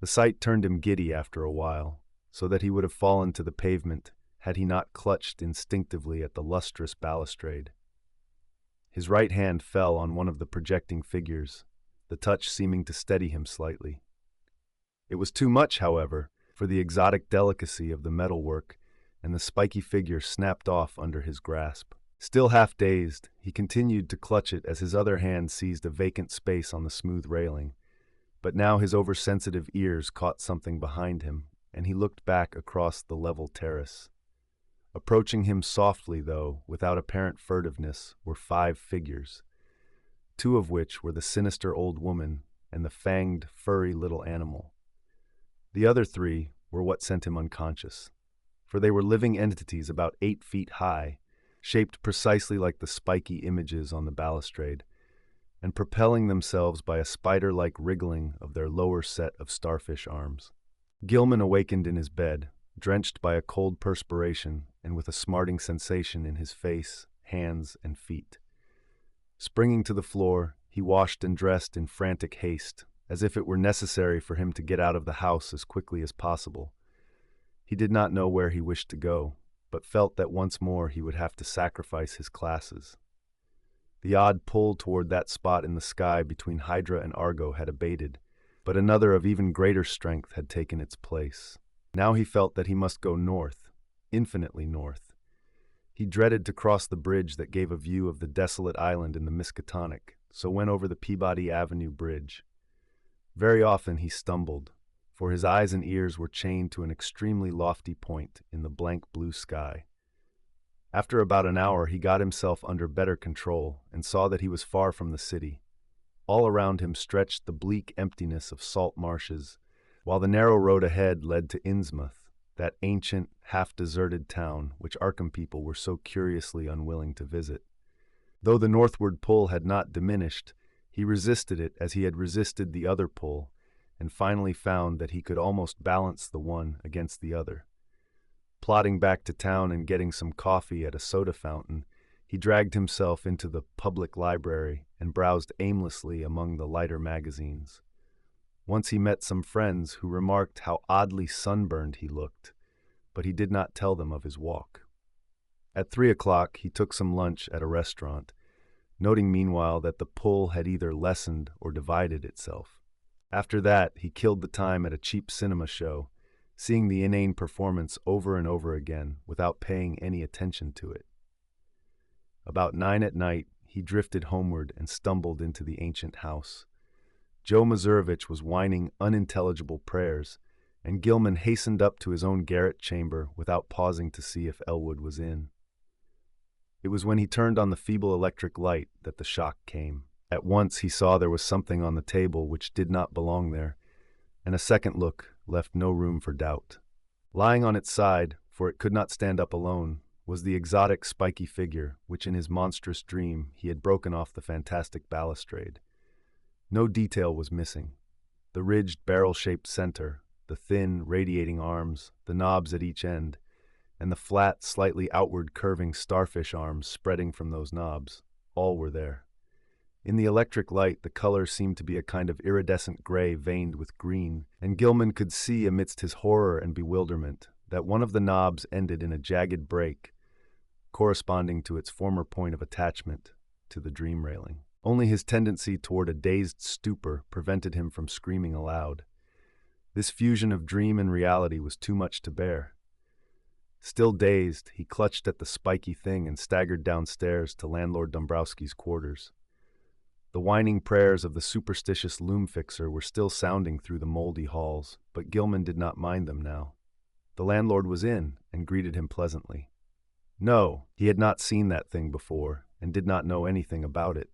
The sight turned him giddy after a while, so that he would have fallen to the pavement had he not clutched instinctively at the lustrous balustrade. His right hand fell on one of the projecting figures, the touch seeming to steady him slightly. It was too much, however, for the exotic delicacy of the metalwork, and the spiky figure snapped off under his grasp. Still half dazed, he continued to clutch it as his other hand seized a vacant space on the smooth railing, but now his oversensitive ears caught something behind him, and he looked back across the level terrace. Approaching him softly, though, without apparent furtiveness, were 5 figures, 2 of which were the sinister old woman and the fanged, furry little animal. The other 3 were what sent him unconscious, for they were living entities about 8 feet high, shaped precisely like the spiky images on the balustrade, and propelling themselves by a spider-like wriggling of their lower set of starfish arms. Gilman awakened in his bed, drenched by a cold perspiration and with a smarting sensation in his face, hands, and feet. Springing to the floor, he washed and dressed in frantic haste, as if it were necessary for him to get out of the house as quickly as possible. He did not know where he wished to go, but felt that once more he would have to sacrifice his classes. The odd pull toward that spot in the sky between Hydra and Argo had abated, but another of even greater strength had taken its place. Now he felt that he must go north, infinitely north. He dreaded to cross the bridge that gave a view of the desolate island in the Miskatonic, so went over the Peabody Avenue Bridge. Very often he stumbled, for his eyes and ears were chained to an extremely lofty point in the blank blue sky. After about an hour he got himself under better control and saw that he was far from the city. All around him stretched the bleak emptiness of salt marshes, while the narrow road ahead led to Innsmouth, that ancient, half-deserted town which Arkham people were so curiously unwilling to visit. Though the northward pull had not diminished, he resisted it as he had resisted the other pull, and finally found that he could almost balance the one against the other. Plodding back to town and getting some coffee at a soda fountain, he dragged himself into the public library and browsed aimlessly among the lighter magazines. Once he met some friends who remarked how oddly sunburned he looked, but he did not tell them of his walk. At 3 o'clock he took some lunch at a restaurant, noting meanwhile that the pull had either lessened or divided itself. After that he killed the time at a cheap cinema show, seeing the inane performance over and over again without paying any attention to it. About 9 at night he drifted homeward and stumbled into the ancient house. Joe Mazurovich was whining unintelligible prayers, and Gilman hastened up to his own garret chamber without pausing to see if Elwood was in. It was when he turned on the feeble electric light that the shock came. At once he saw there was something on the table which did not belong there, and a second look left no room for doubt. Lying on its side, for it could not stand up alone, was the exotic spiky figure which in his monstrous dream he had broken off the fantastic balustrade. No detail was missing. The ridged barrel-shaped center, the thin, radiating arms, the knobs at each end, and the flat, slightly outward curving starfish arms spreading from those knobs, all were there. In the electric light, the color seemed to be a kind of iridescent gray veined with green, and Gilman could see amidst his horror and bewilderment that one of the knobs ended in a jagged break, corresponding to its former point of attachment to the dream railing. Only his tendency toward a dazed stupor prevented him from screaming aloud. This fusion of dream and reality was too much to bear. Still dazed, he clutched at the spiky thing and staggered downstairs to landlord Dombrowski's quarters. The whining prayers of the superstitious loom-fixer were still sounding through the moldy halls, but Gilman did not mind them now. The landlord was in and greeted him pleasantly. No, he had not seen that thing before and did not know anything about it.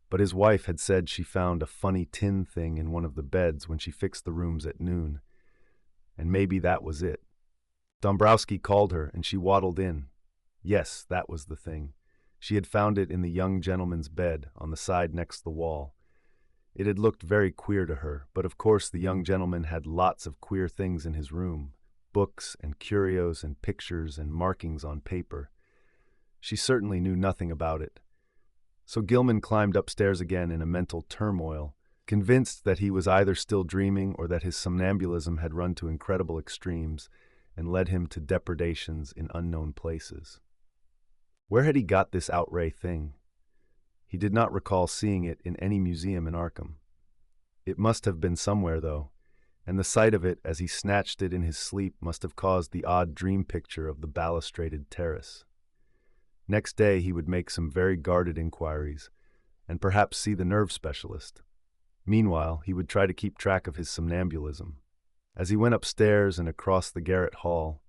But his wife had said she found a funny tin thing in one of the beds when she fixed the rooms at noon, and maybe that was it. Dombrowski called her, and she waddled in. Yes, that was the thing. She had found it in the young gentleman's bed on the side next the wall. It had looked very queer to her, but of course the young gentleman had lots of queer things in his room, books and curios and pictures and markings on paper. She certainly knew nothing about it. So Gilman climbed upstairs again in a mental turmoil, convinced that he was either still dreaming or that his somnambulism had run to incredible extremes and led him to depredations in unknown places. Where had he got this outre thing? He did not recall seeing it in any museum in Arkham. It must have been somewhere, though, and the sight of it as he snatched it in his sleep must have caused the odd dream picture of the balustraded terrace. Next day he would make some very guarded inquiries, and perhaps see the nerve specialist. Meanwhile, he would try to keep track of his somnambulism. As he went upstairs and across the garret hall,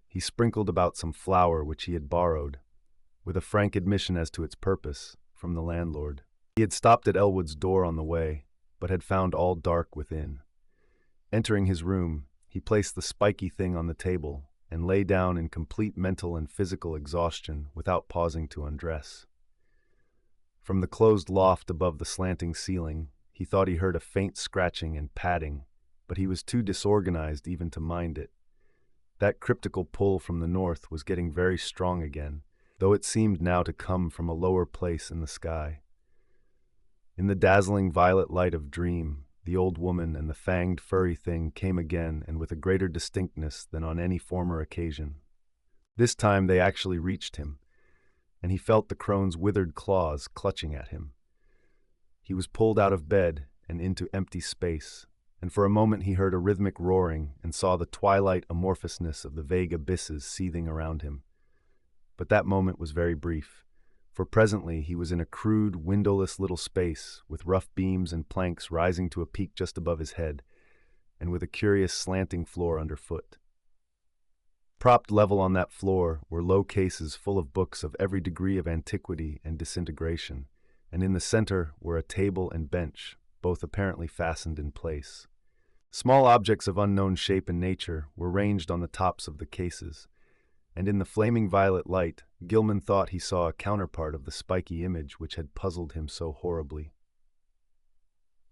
he sprinkled about some flour which he had borrowed, with a frank admission as to its purpose, from the landlord. He had stopped at Elwood's door on the way, but had found all dark within. Entering his room, he placed the spiky thing on the table and lay down in complete mental and physical exhaustion without pausing to undress. From the closed loft above the slanting ceiling, he thought he heard a faint scratching and padding, but he was too disorganized even to mind it. That cryptical pull from the north was getting very strong again, though it seemed now to come from a lower place in the sky. In the dazzling violet light of dream, the old woman, and the fanged, furry thing came again, and with a greater distinctness than on any former occasion. This time they actually reached him, and he felt the crone's withered claws clutching at him. He was pulled out of bed and into empty space, and for a moment he heard a rhythmic roaring and saw the twilight amorphousness of the vague abysses seething around him. But that moment was very brief, for presently he was in a crude, windowless little space, with rough beams and planks rising to a peak just above his head, and with a curious slanting floor underfoot. Propped level on that floor were low cases full of books of every degree of antiquity and disintegration, and in the center were a table and bench, both apparently fastened in place. Small objects of unknown shape and nature were ranged on the tops of the cases, and in the flaming violet light, Gilman thought he saw a counterpart of the spiky image which had puzzled him so horribly.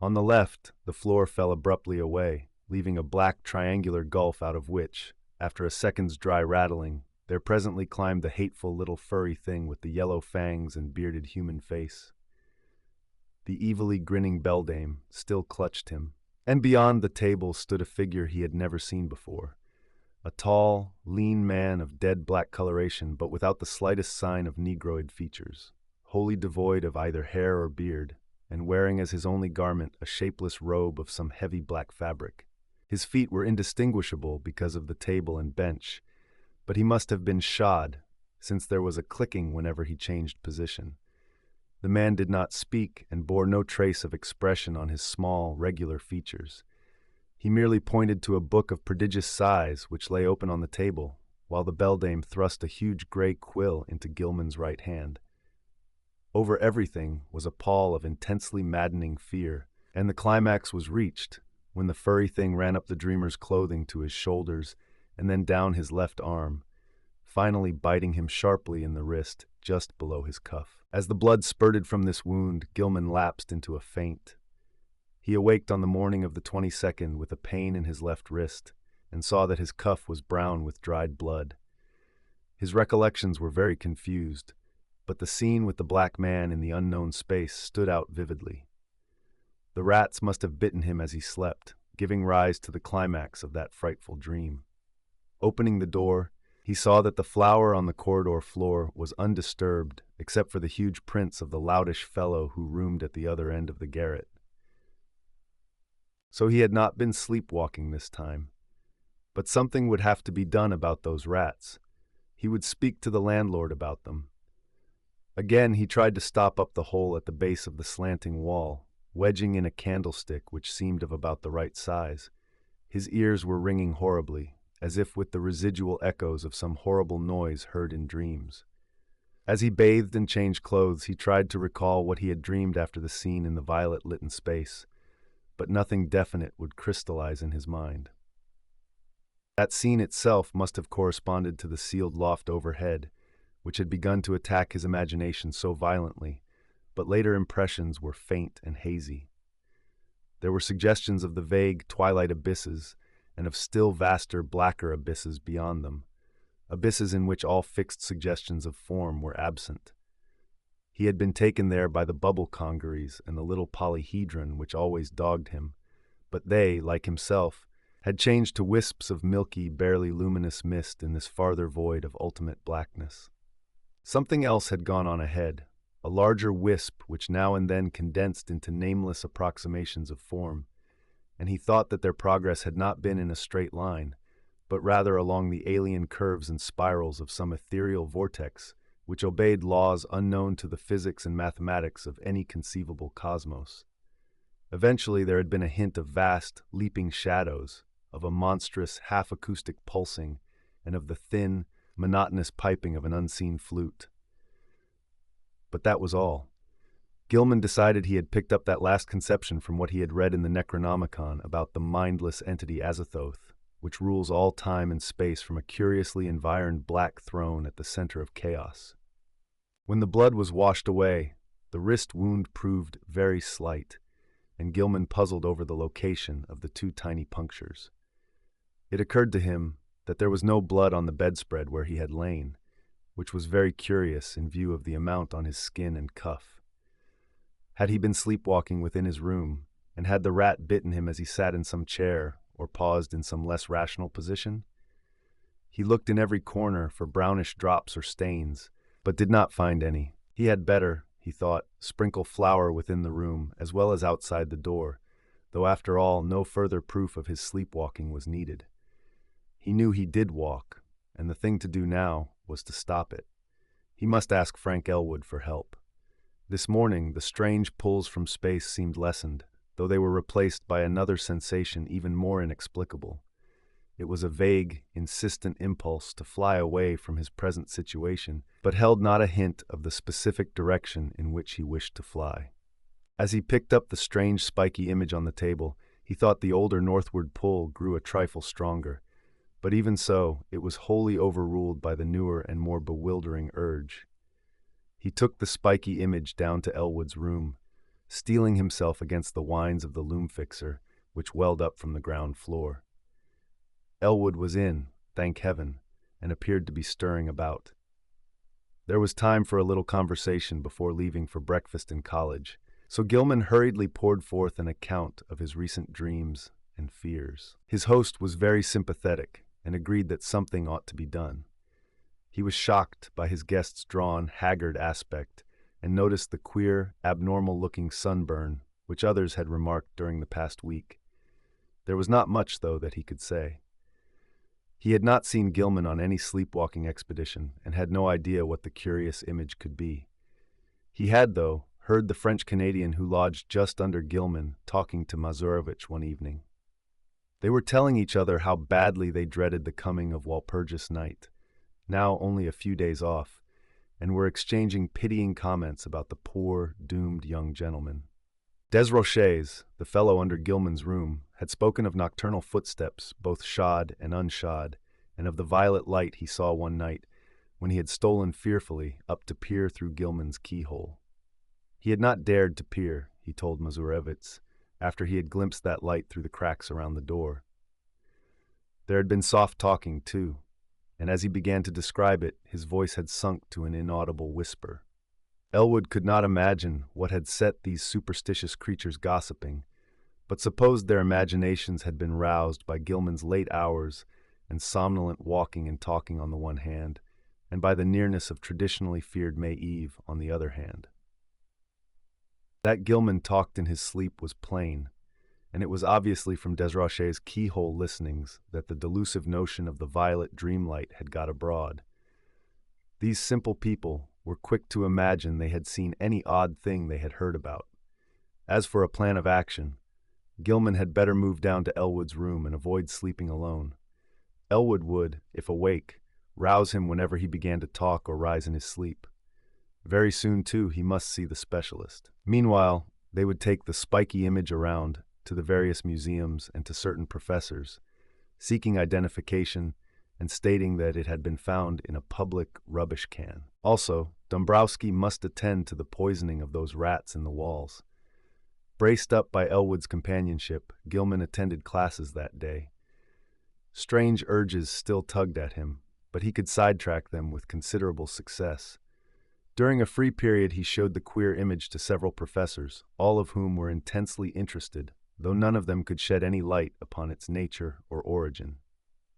On the left, the floor fell abruptly away, leaving a black triangular gulf out of which, after a second's dry rattling, there presently climbed the hateful little furry thing with the yellow fangs and bearded human face. The evilly grinning beldame still clutched him, and beyond the table stood a figure he had never seen before. A tall, lean man of dead black coloration, but without the slightest sign of negroid features, wholly devoid of either hair or beard, and wearing as his only garment a shapeless robe of some heavy black fabric. His feet were indistinguishable because of the table and bench, but he must have been shod, since there was a clicking whenever he changed position. The man did not speak and bore no trace of expression on his small, regular features. He merely pointed to a book of prodigious size which lay open on the table, while the beldame thrust a huge gray quill into Gilman's right hand. Over everything was a pall of intensely maddening fear, and the climax was reached when the furry thing ran up the dreamer's clothing to his shoulders and then down his left arm, finally biting him sharply in the wrist just below his cuff. As the blood spurted from this wound, Gilman lapsed into a faint. He awaked on the morning of the 22nd with a pain in his left wrist and saw that his cuff was brown with dried blood. His recollections were very confused, but the scene with the black man in the unknown space stood out vividly. The rats must have bitten him as he slept, giving rise to the climax of that frightful dream. Opening the door, he saw that the flower on the corridor floor was undisturbed except for the huge prints of the loutish fellow who roomed at the other end of the garret. So he had not been sleepwalking this time. But something would have to be done about those rats. He would speak to the landlord about them. Again he tried to stop up the hole at the base of the slanting wall, wedging in a candlestick which seemed of about the right size. His ears were ringing horribly, as if with the residual echoes of some horrible noise heard in dreams. As he bathed and changed clothes, he tried to recall what he had dreamed after the scene in the violet-lit space, but nothing definite would crystallize in his mind. That scene itself must have corresponded to the sealed loft overhead, which had begun to attack his imagination so violently, but later impressions were faint and hazy. There were suggestions of the vague twilight abysses, and of still vaster, blacker abysses beyond them, abysses in which all fixed suggestions of form were absent. He had been taken there by the bubble congeries and the little polyhedron which always dogged him, but they, like himself, had changed to wisps of milky, barely luminous mist in this farther void of ultimate blackness. Something else had gone on ahead, a larger wisp which now and then condensed into nameless approximations of form, and he thought that their progress had not been in a straight line, but rather along the alien curves and spirals of some ethereal vortex which obeyed laws unknown to the physics and mathematics of any conceivable cosmos. Eventually there had been a hint of vast, leaping shadows, of a monstrous, half-acoustic pulsing, and of the thin, monotonous piping of an unseen flute. But that was all. Gilman decided he had picked up that last conception from what he had read in the Necronomicon about the mindless entity Azathoth, which rules all time and space from a curiously environed black throne at the center of chaos. When the blood was washed away, the wrist wound proved very slight, and Gilman puzzled over the location of the 2 tiny punctures. It occurred to him that there was no blood on the bedspread where he had lain, which was very curious in view of the amount on his skin and cuff. Had he been sleepwalking within his room, And had the rat bitten him as he sat in some chair or paused in some less rational position? He looked in every corner for brownish drops or stains, but did not find any. He had better, he thought, sprinkle flour within the room as well as outside the door, though after all no further proof of his sleepwalking was needed. He knew he did walk, and the thing to do now was to stop it. He must ask Frank Elwood for help. This morning the strange pulls from space seemed lessened, though they were replaced by another sensation even more inexplicable. It was a vague, insistent impulse to fly away from his present situation, but held not a hint of the specific direction in which he wished to fly. As he picked up the strange spiky image on the table, he thought the older northward pull grew a trifle stronger, but even so, it was wholly overruled by the newer and more bewildering urge. He took the spiky image down to Elwood's room, steeling himself against the whines of the loom fixer, which welled up from the ground floor. Elwood was in, thank heaven, and appeared to be stirring about. There was time for a little conversation before leaving for breakfast in college, so Gilman hurriedly poured forth an account of his recent dreams and fears. His host was very sympathetic and agreed that something ought to be done. He was shocked by his guest's drawn, haggard aspect and noticed the queer, abnormal-looking sunburn which others had remarked during the past week. There was not much, though, that he could say. He had not seen Gilman on any sleepwalking expedition and had no idea what the curious image could be. He had, though, heard the French-Canadian who lodged just under Gilman talking to Mazurovich one evening. They were telling each other how badly they dreaded the coming of Walpurgis night, now only a few days off, and were exchanging pitying comments about the poor, doomed young gentleman. Desroches, the fellow under Gilman's room, had spoken of nocturnal footsteps, both shod and unshod, and of the violet light he saw one night when he had stolen fearfully up to peer through Gilman's keyhole. He had not dared to peer, he told Mazurevitz, after he had glimpsed that light through the cracks around the door. There had been soft talking, too, and as he began to describe it, his voice had sunk to an inaudible whisper. Elwood could not imagine what had set these superstitious creatures gossiping, but supposed their imaginations had been roused by Gilman's late hours and somnolent walking and talking on the one hand, and by the nearness of traditionally feared May Eve on the other hand. That Gilman talked in his sleep was plain, and it was obviously from Desroches' keyhole listenings that the delusive notion of the violet dreamlight had got abroad. These simple people were quick to imagine they had seen any odd thing they had heard about. As for a plan of action, Gilman had better move down to Elwood's room and avoid sleeping alone. Elwood would, if awake, rouse him whenever he began to talk or rise in his sleep. Very soon, too, he must see the specialist. Meanwhile, they would take the spiky image around to the various museums and to certain professors, seeking identification and stating that it had been found in a public rubbish can. Also, Dombrowski must attend to the poisoning of those rats in the walls. Braced up by Elwood's companionship, Gilman attended classes that day. Strange urges still tugged at him, but he could sidetrack them with considerable success. During a free period, he showed the queer image to several professors, all of whom were intensely interested, though none of them could shed any light upon its nature or origin.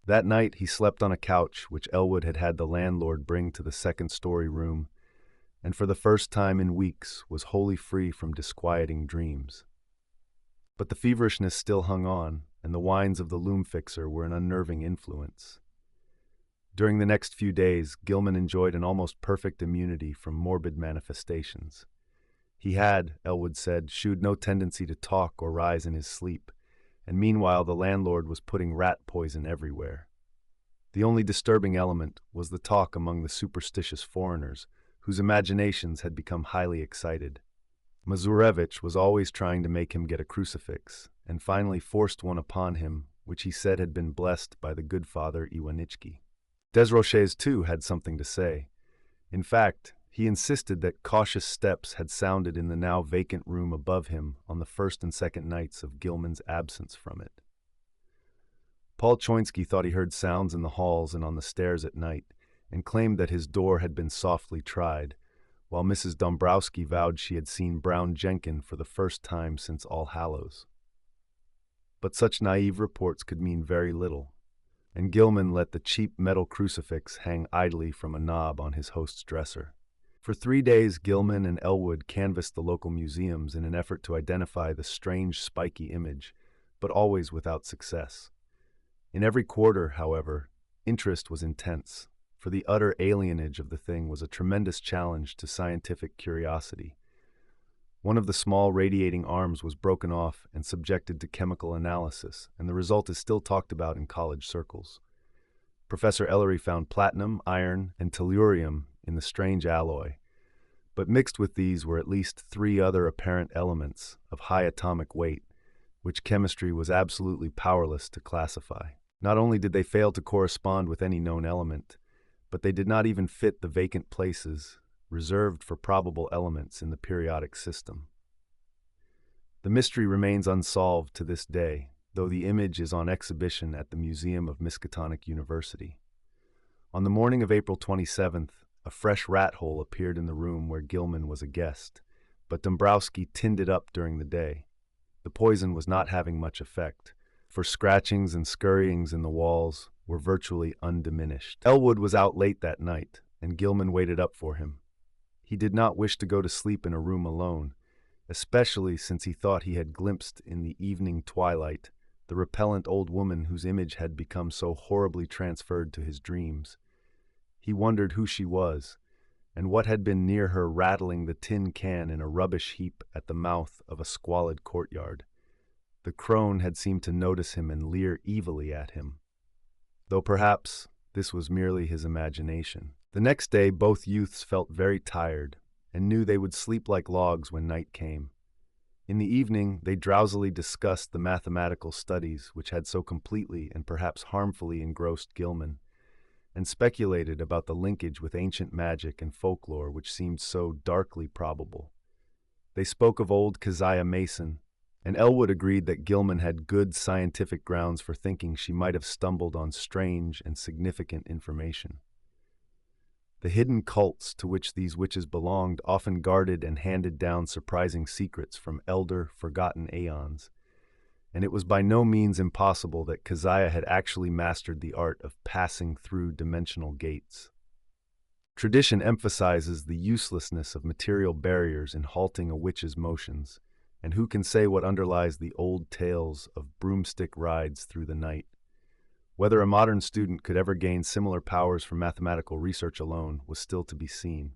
That night he slept on a couch which Elwood had had the landlord bring to the second-story room, and for the first time in weeks was wholly free from disquieting dreams. But the feverishness still hung on, and the whines of the loom fixer were an unnerving influence. During the next few days, Gilman enjoyed an almost perfect immunity from morbid manifestations. He had, Elwood said, shewed no tendency to talk or rise in his sleep, and meanwhile the landlord was putting rat poison everywhere. The only disturbing element was the talk among the superstitious foreigners, whose imaginations had become highly excited. Mazurevich was always trying to make him get a crucifix, and finally forced one upon him, which he said had been blessed by the good Father Iwanitchki. Desroches, too, had something to say. In fact, he insisted that cautious steps had sounded in the now vacant room above him on the first and second nights of Gilman's absence from it. Paul Choinsky thought he heard sounds in the halls and on the stairs at night, and claimed that his door had been softly tried, while Mrs. Dombrowski vowed she had seen Brown Jenkin for the first time since All Hallows. But such naive reports could mean very little, and Gilman let the cheap metal crucifix hang idly from a knob on his host's dresser. For 3 days, Gilman and Elwood canvassed the local museums in an effort to identify the strange spiky image, but always without success. In every quarter, however, interest was intense, for the utter alienage of the thing was a tremendous challenge to scientific curiosity. One of the small radiating arms was broken off and subjected to chemical analysis, and the result is still talked about in college circles. Professor Ellery found platinum, iron, and tellurium in the strange alloy, but mixed with these were at least 3 other apparent elements of high atomic weight, which chemistry was absolutely powerless to classify. Not only did they fail to correspond with any known element, but they did not even fit the vacant places reserved for probable elements in the periodic system. The mystery remains unsolved to this day, though the image is on exhibition at the Museum of Miskatonic University. On the morning of April 27th, a fresh rat hole appeared in the room where Gilman was a guest, but Dombrowski tinned it up during the day. The poison was not having much effect, for scratchings and scurryings in the walls were virtually undiminished. Elwood was out late that night, and Gilman waited up for him. He did not wish to go to sleep in a room alone, especially since he thought he had glimpsed in the evening twilight the repellent old woman whose image had become so horribly transferred to his dreams. He wondered who she was, and what had been near her rattling the tin can in a rubbish heap at the mouth of a squalid courtyard. The crone had seemed to notice him and leer evilly at him, though perhaps this was merely his imagination. The next day both youths felt very tired, and knew they would sleep like logs when night came. In the evening they drowsily discussed the mathematical studies which had so completely and perhaps harmfully engrossed Gilman, and speculated about the linkage with ancient magic and folklore which seemed so darkly probable. They spoke of old Keziah Mason, and Elwood agreed that Gilman had good scientific grounds for thinking she might have stumbled on strange and significant information. The hidden cults to which these witches belonged often guarded and handed down surprising secrets from elder, forgotten aeons, and it was by no means impossible that Keziah had actually mastered the art of passing through dimensional gates. Tradition emphasizes the uselessness of material barriers in halting a witch's motions, and who can say what underlies the old tales of broomstick rides through the night? Whether a modern student could ever gain similar powers from mathematical research alone was still to be seen.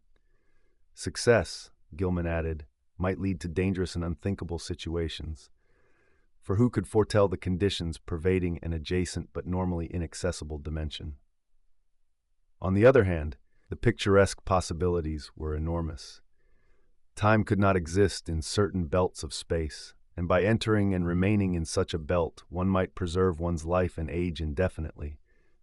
Success, Gilman added, might lead to dangerous and unthinkable situations, for who could foretell the conditions pervading an adjacent but normally inaccessible dimension? On the other hand, the picturesque possibilities were enormous. Time could not exist in certain belts of space, and by entering and remaining in such a belt, one might preserve one's life and age indefinitely,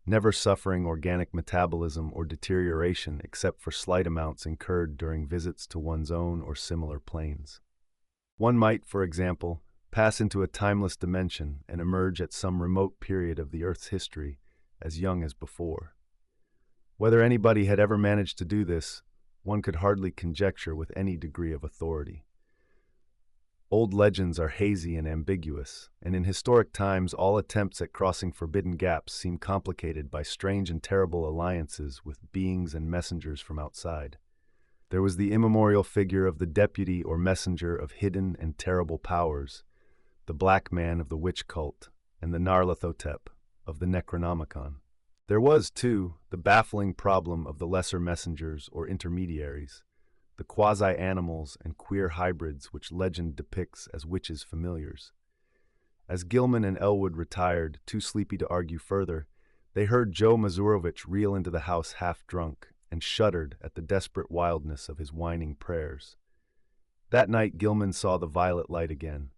never suffering organic metabolism or deterioration except for slight amounts incurred during visits to one's own or similar planes. One might, for example, pass into a timeless dimension and emerge at some remote period of the Earth's history as young as before. Whether anybody had ever managed to do this, one could hardly conjecture with any degree of authority. Old legends are hazy and ambiguous, and in historic times all attempts at crossing forbidden gaps seem complicated by strange and terrible alliances with beings and messengers from outside. There was the immemorial figure of the deputy or messenger of hidden and terrible powers, the black man of the witch cult, and the Nyarlathotep of the Necronomicon. There was, too, the baffling problem of the lesser messengers or intermediaries, the quasi-animals and queer hybrids which legend depicts as witches' familiars. As Gilman and Elwood retired, too sleepy to argue further, they heard Joe Mazurovich reel into the house half-drunk and shuddered at the desperate wildness of his whining prayers. That night Gilman saw the violet light again.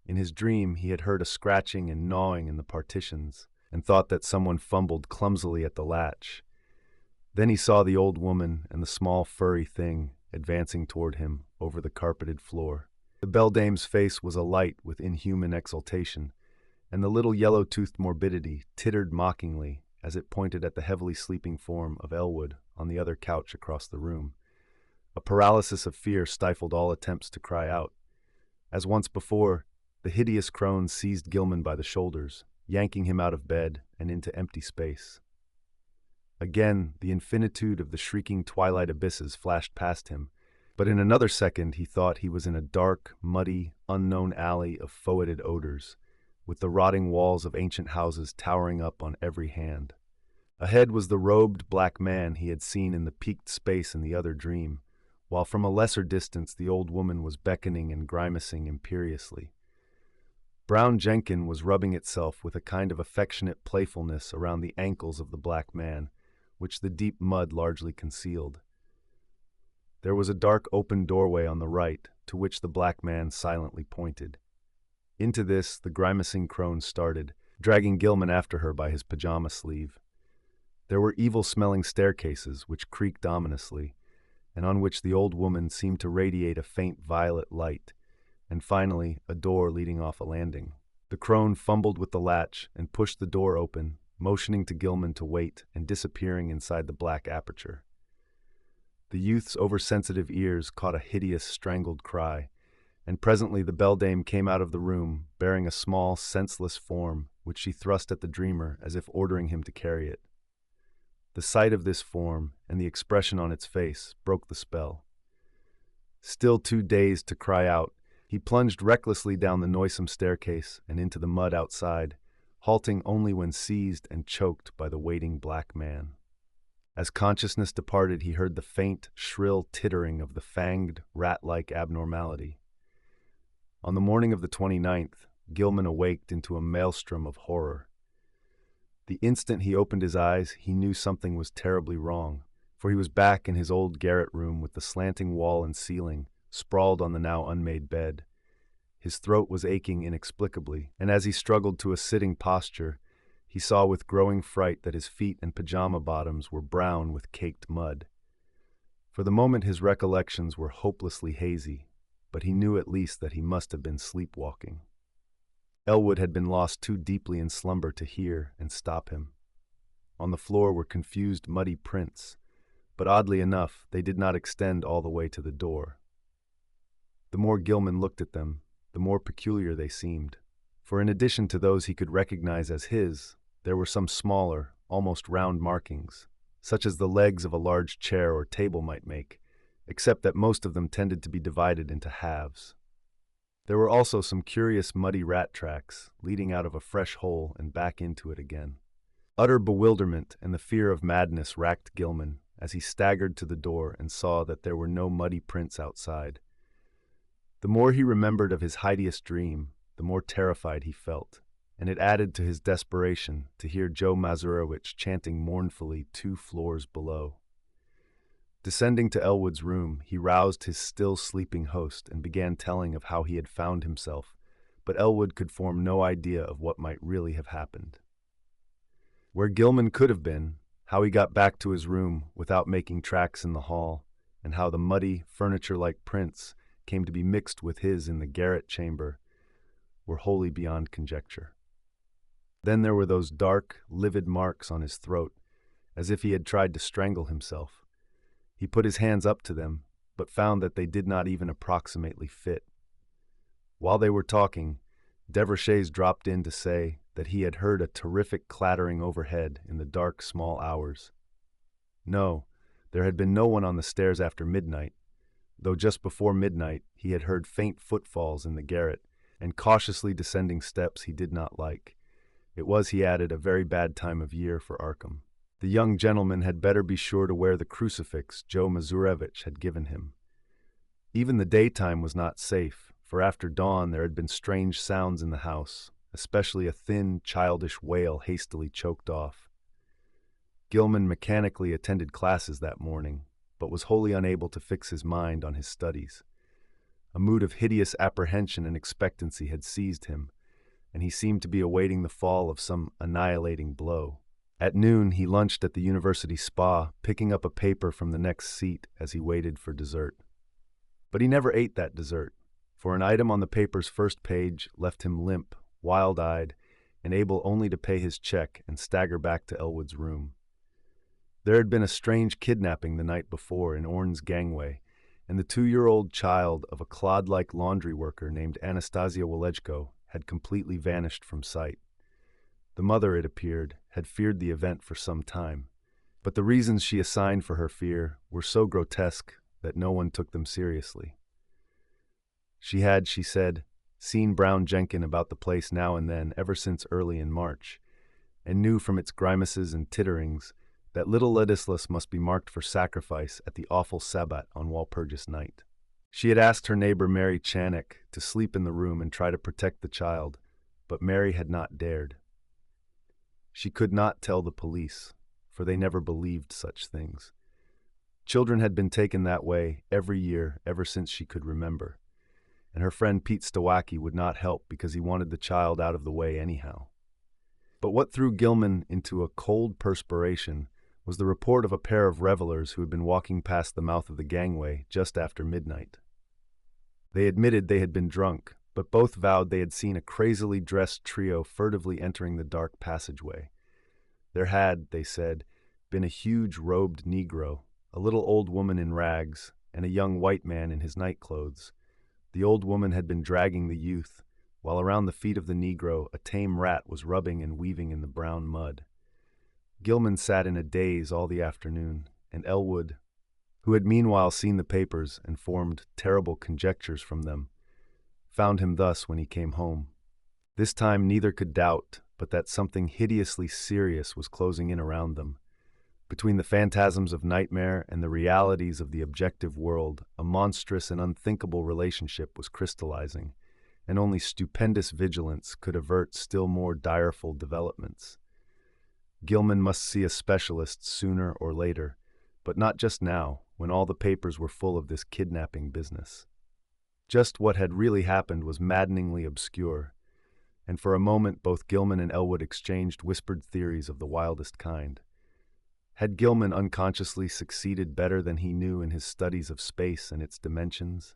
In his dream he had heard a scratching and gnawing in the partitions and thought that someone fumbled clumsily at the latch. Then he saw the old woman and the small furry thing advancing toward him over the carpeted floor. The beldame's face was alight with inhuman exultation, and the little yellow-toothed morbidity tittered mockingly as it pointed at the heavily sleeping form of Elwood on the other couch across the room. A paralysis of fear stifled all attempts to cry out. As once before, the hideous crone seized Gilman by the shoulders, yanking him out of bed and into empty space. Again, the infinitude of the shrieking twilight abysses flashed past him, but in another second he thought he was in a dark, muddy, unknown alley of foetid odors, with the rotting walls of ancient houses towering up on every hand. Ahead was the robed black man he had seen in the peaked space in the other dream, while from a lesser distance the old woman was beckoning and grimacing imperiously. Brown Jenkin was rubbing itself with a kind of affectionate playfulness around the ankles of the black man, which the deep mud largely concealed. There was a dark open doorway on the right, to which the black man silently pointed. Into this the grimacing crone started, dragging Gilman after her by his pajama sleeve. There were evil-smelling staircases which creaked ominously, and on which the old woman seemed to radiate a faint violet light, and finally a door leading off a landing. The crone fumbled with the latch and pushed the door open, motioning to Gilman to wait and disappearing inside the black aperture. The youth's oversensitive ears caught a hideous, strangled cry, and presently the beldame came out of the room, bearing a small, senseless form, which she thrust at the dreamer as if ordering him to carry it. The sight of this form, and the expression on its face, broke the spell. Still too dazed to cry out, he plunged recklessly down the noisome staircase and into the mud outside, halting only when seized and choked by the waiting black man. As consciousness departed, he heard the faint, shrill tittering of the fanged, rat-like abnormality. On the morning of the 29th, Gilman awaked into a maelstrom of horror. The instant he opened his eyes, he knew something was terribly wrong, for he was back in his old garret room with the slanting wall and ceiling, sprawled on the now unmade bed. His throat was aching inexplicably, and as he struggled to a sitting posture, he saw with growing fright that his feet and pajama bottoms were brown with caked mud. For the moment his recollections were hopelessly hazy, but he knew at least that he must have been sleepwalking. Elwood had been lost too deeply in slumber to hear and stop him. On the floor were confused, muddy prints, but oddly enough, they did not extend all the way to the door. The more Gilman looked at them, the more peculiar they seemed, for in addition to those he could recognize as his, there were some smaller, almost round markings, such as the legs of a large chair or table might make, except that most of them tended to be divided into halves. There were also some curious muddy rat tracks, leading out of a fresh hole and back into it again. Utter bewilderment and the fear of madness racked Gilman as he staggered to the door and saw that there were no muddy prints outside. The more he remembered of his hideous dream, the more terrified he felt, and it added to his desperation to hear Joe Mazurowicz chanting mournfully 2 floors below. Descending to Elwood's room, he roused his still sleeping host and began telling of how he had found himself, but Elwood could form no idea of what might really have happened. Where Gilman could have been, how he got back to his room without making tracks in the hall, and how the muddy, furniture-like prints came to be mixed with his in the garret chamber, were wholly beyond conjecture. Then there were those dark, livid marks on his throat, as if he had tried to strangle himself. He put his hands up to them, but found that they did not even approximately fit. While they were talking, Devonshire dropped in to say that he had heard a terrific clattering overhead in the dark, small hours. No, there had been no one on the stairs after midnight, though just before midnight he had heard faint footfalls in the garret, and cautiously descending steps he did not like. It was, he added, a very bad time of year for Arkham. The young gentleman had better be sure to wear the crucifix Joe Mazurowicz had given him. Even the daytime was not safe, for after dawn there had been strange sounds in the house, especially a thin, childish wail hastily choked off. Gilman mechanically attended classes that morning, but was wholly unable to fix his mind on his studies. A mood of hideous apprehension and expectancy had seized him, and he seemed to be awaiting the fall of some annihilating blow. At noon, he lunched at the university spa, picking up a paper from the next seat as he waited for dessert. But he never ate that dessert, for an item on the paper's first page left him limp, wild-eyed, and able only to pay his check and stagger back to Elwood's room. There had been a strange kidnapping the night before in Orne's gangway, and the 2-year-old child of a clod-like laundry worker named Anastasia Walejko had completely vanished from sight. The mother, it appeared, had feared the event for some time, but the reasons she assigned for her fear were so grotesque that no one took them seriously. She had, she said, seen Brown Jenkin about the place now and then ever since early in March, and knew from its grimaces and titterings that little Ladislas must be marked for sacrifice at the awful Sabbat on Walpurgis night. She had asked her neighbor Mary Chanek to sleep in the room and try to protect the child, but Mary had not dared. She could not tell the police, for they never believed such things. Children had been taken that way every year ever since she could remember, and her friend Pete Stawacki would not help because he wanted the child out of the way anyhow. But what threw Gilman into a cold perspiration was the report of a pair of revelers who had been walking past the mouth of the gangway just after midnight. They admitted they had been drunk, but both vowed they had seen a crazily dressed trio furtively entering the dark passageway. There had, they said, been a huge robed Negro, a little old woman in rags, and a young white man in his nightclothes. The old woman had been dragging the youth, while around the feet of the Negro a tame rat was rubbing and weaving in the brown mud. Gilman sat in a daze all the afternoon, and Elwood, who had meanwhile seen the papers and formed terrible conjectures from them, found him thus when he came home. This time neither could doubt but that something hideously serious was closing in around them. Between the phantasms of nightmare and the realities of the objective world, a monstrous and unthinkable relationship was crystallizing, and only stupendous vigilance could avert still more direful developments. Gilman must see a specialist sooner or later, but not just now, when all the papers were full of this kidnapping business. Just what had really happened was maddeningly obscure, and for a moment both Gilman and Elwood exchanged whispered theories of the wildest kind. Had Gilman unconsciously succeeded better than he knew in his studies of space and its dimensions?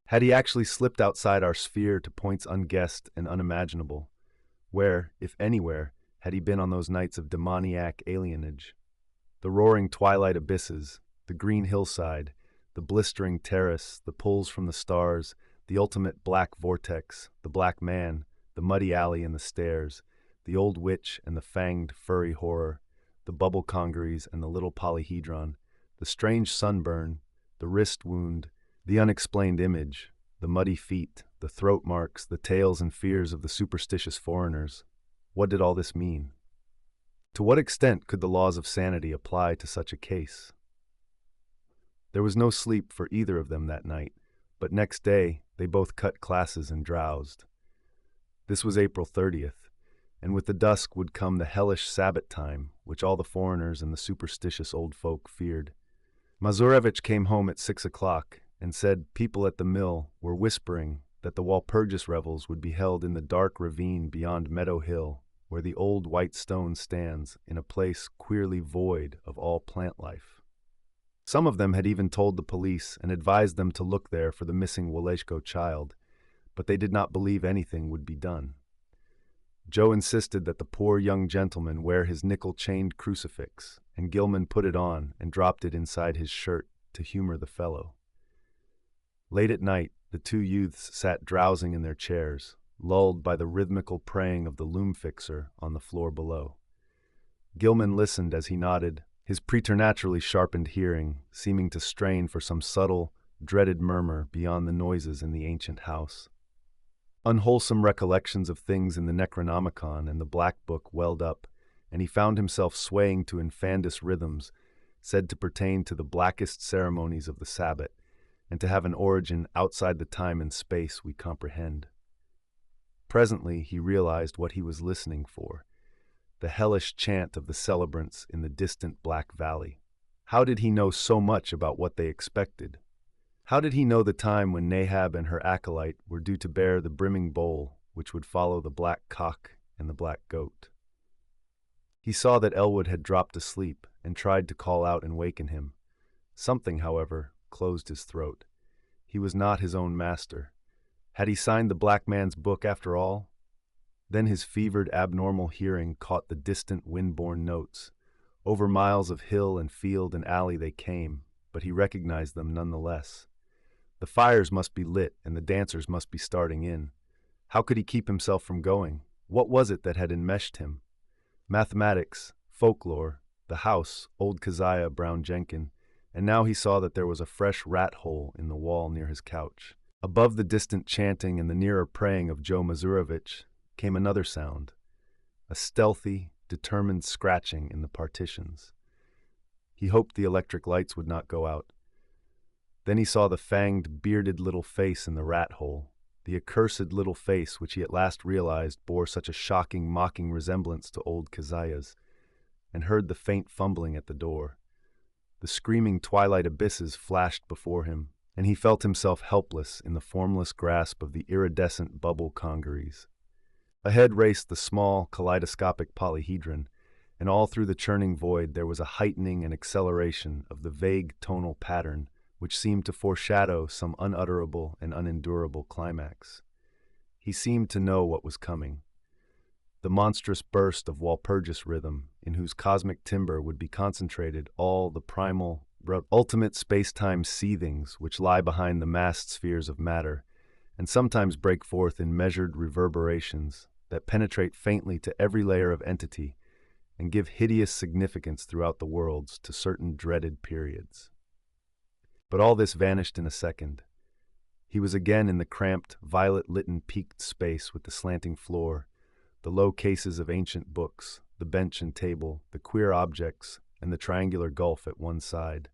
Had he actually slipped outside our sphere to points unguessed and unimaginable? Where, if anywhere, had he been on those nights of demoniac alienage? The roaring twilight abysses, the green hillside, the blistering terrace, the pulls from the stars, the ultimate black vortex, the black man, the muddy alley and the stairs, the old witch and the fanged furry horror, the bubble congeries and the little polyhedron, the strange sunburn, the wrist wound, the unexplained image, the muddy feet, the throat marks, the tales and fears of the superstitious foreigners. What did all this mean? To what extent could the laws of sanity apply to such a case? There was no sleep for either of them that night, but next day they both cut classes and drowsed. This was April 30th, and with the dusk would come the hellish Sabbath time, which all the foreigners and the superstitious old folk feared. Mazurevich came home at 6 o'clock and said people at the mill were whispering that the Walpurgis revels would be held in the dark ravine beyond Meadow Hill, where the old white stone stands in a place queerly void of all plant life. Some of them had even told the police and advised them to look there for the missing Walejko child, but they did not believe anything would be done. Joe insisted that the poor young gentleman wear his nickel-chained crucifix, and Gilman put it on and dropped it inside his shirt to humor the fellow. Late at night, the two youths sat drowsing in their chairs, lulled by the rhythmical praying of the loom fixer on the floor below. Gilman listened as he nodded, his preternaturally sharpened hearing seeming to strain for some subtle, dreaded murmur beyond the noises in the ancient house. Unwholesome recollections of things in the Necronomicon and the Black Book welled up, and he found himself swaying to infandous rhythms said to pertain to the blackest ceremonies of the Sabbat, and to have an origin outside the time and space we comprehend. Presently he realized what he was listening for, the hellish chant of the celebrants in the distant Black Valley. How did he know so much about what they expected? How did he know the time when Nahab and her acolyte were due to bear the brimming bowl which would follow the black cock and the black goat? He saw that Elwood had dropped asleep and tried to call out and waken him. Something, however, closed his throat. He was not his own master. Had he signed the black man's book after all? Then his fevered, abnormal hearing caught the distant wind-borne notes. Over miles of hill and field and alley they came, but he recognized them nonetheless. The fires must be lit and the dancers must be starting in. How could he keep himself from going? What was it that had enmeshed him? Mathematics, folklore, the house, old Keziah Brown Jenkin, and now he saw that there was a fresh rat hole in the wall near his couch. Above the distant chanting and the nearer praying of Joe Mazurovich came another sound, a stealthy, determined scratching in the partitions. He hoped the electric lights would not go out. Then he saw the fanged, bearded little face in the rat hole, the accursed little face which he at last realized bore such a shocking, mocking resemblance to old Keziah's, and heard the faint fumbling at the door. The screaming twilight abysses flashed before him, and he felt himself helpless in the formless grasp of the iridescent bubble congeries. Ahead raced the small, kaleidoscopic polyhedron, and all through the churning void there was a heightening and acceleration of the vague tonal pattern which seemed to foreshadow some unutterable and unendurable climax. He seemed to know what was coming. The monstrous burst of Walpurgis rhythm, in whose cosmic timbre would be concentrated all the primal, ultimate space-time seethings which lie behind the massed spheres of matter, and sometimes break forth in measured reverberations that penetrate faintly to every layer of entity and give hideous significance throughout the worlds to certain dreaded periods. But all this vanished in a second. He was again in the cramped, violet-litten peaked space with the slanting floor, the low cases of ancient books, the bench and table, the queer objects, and the triangular gulf at one side.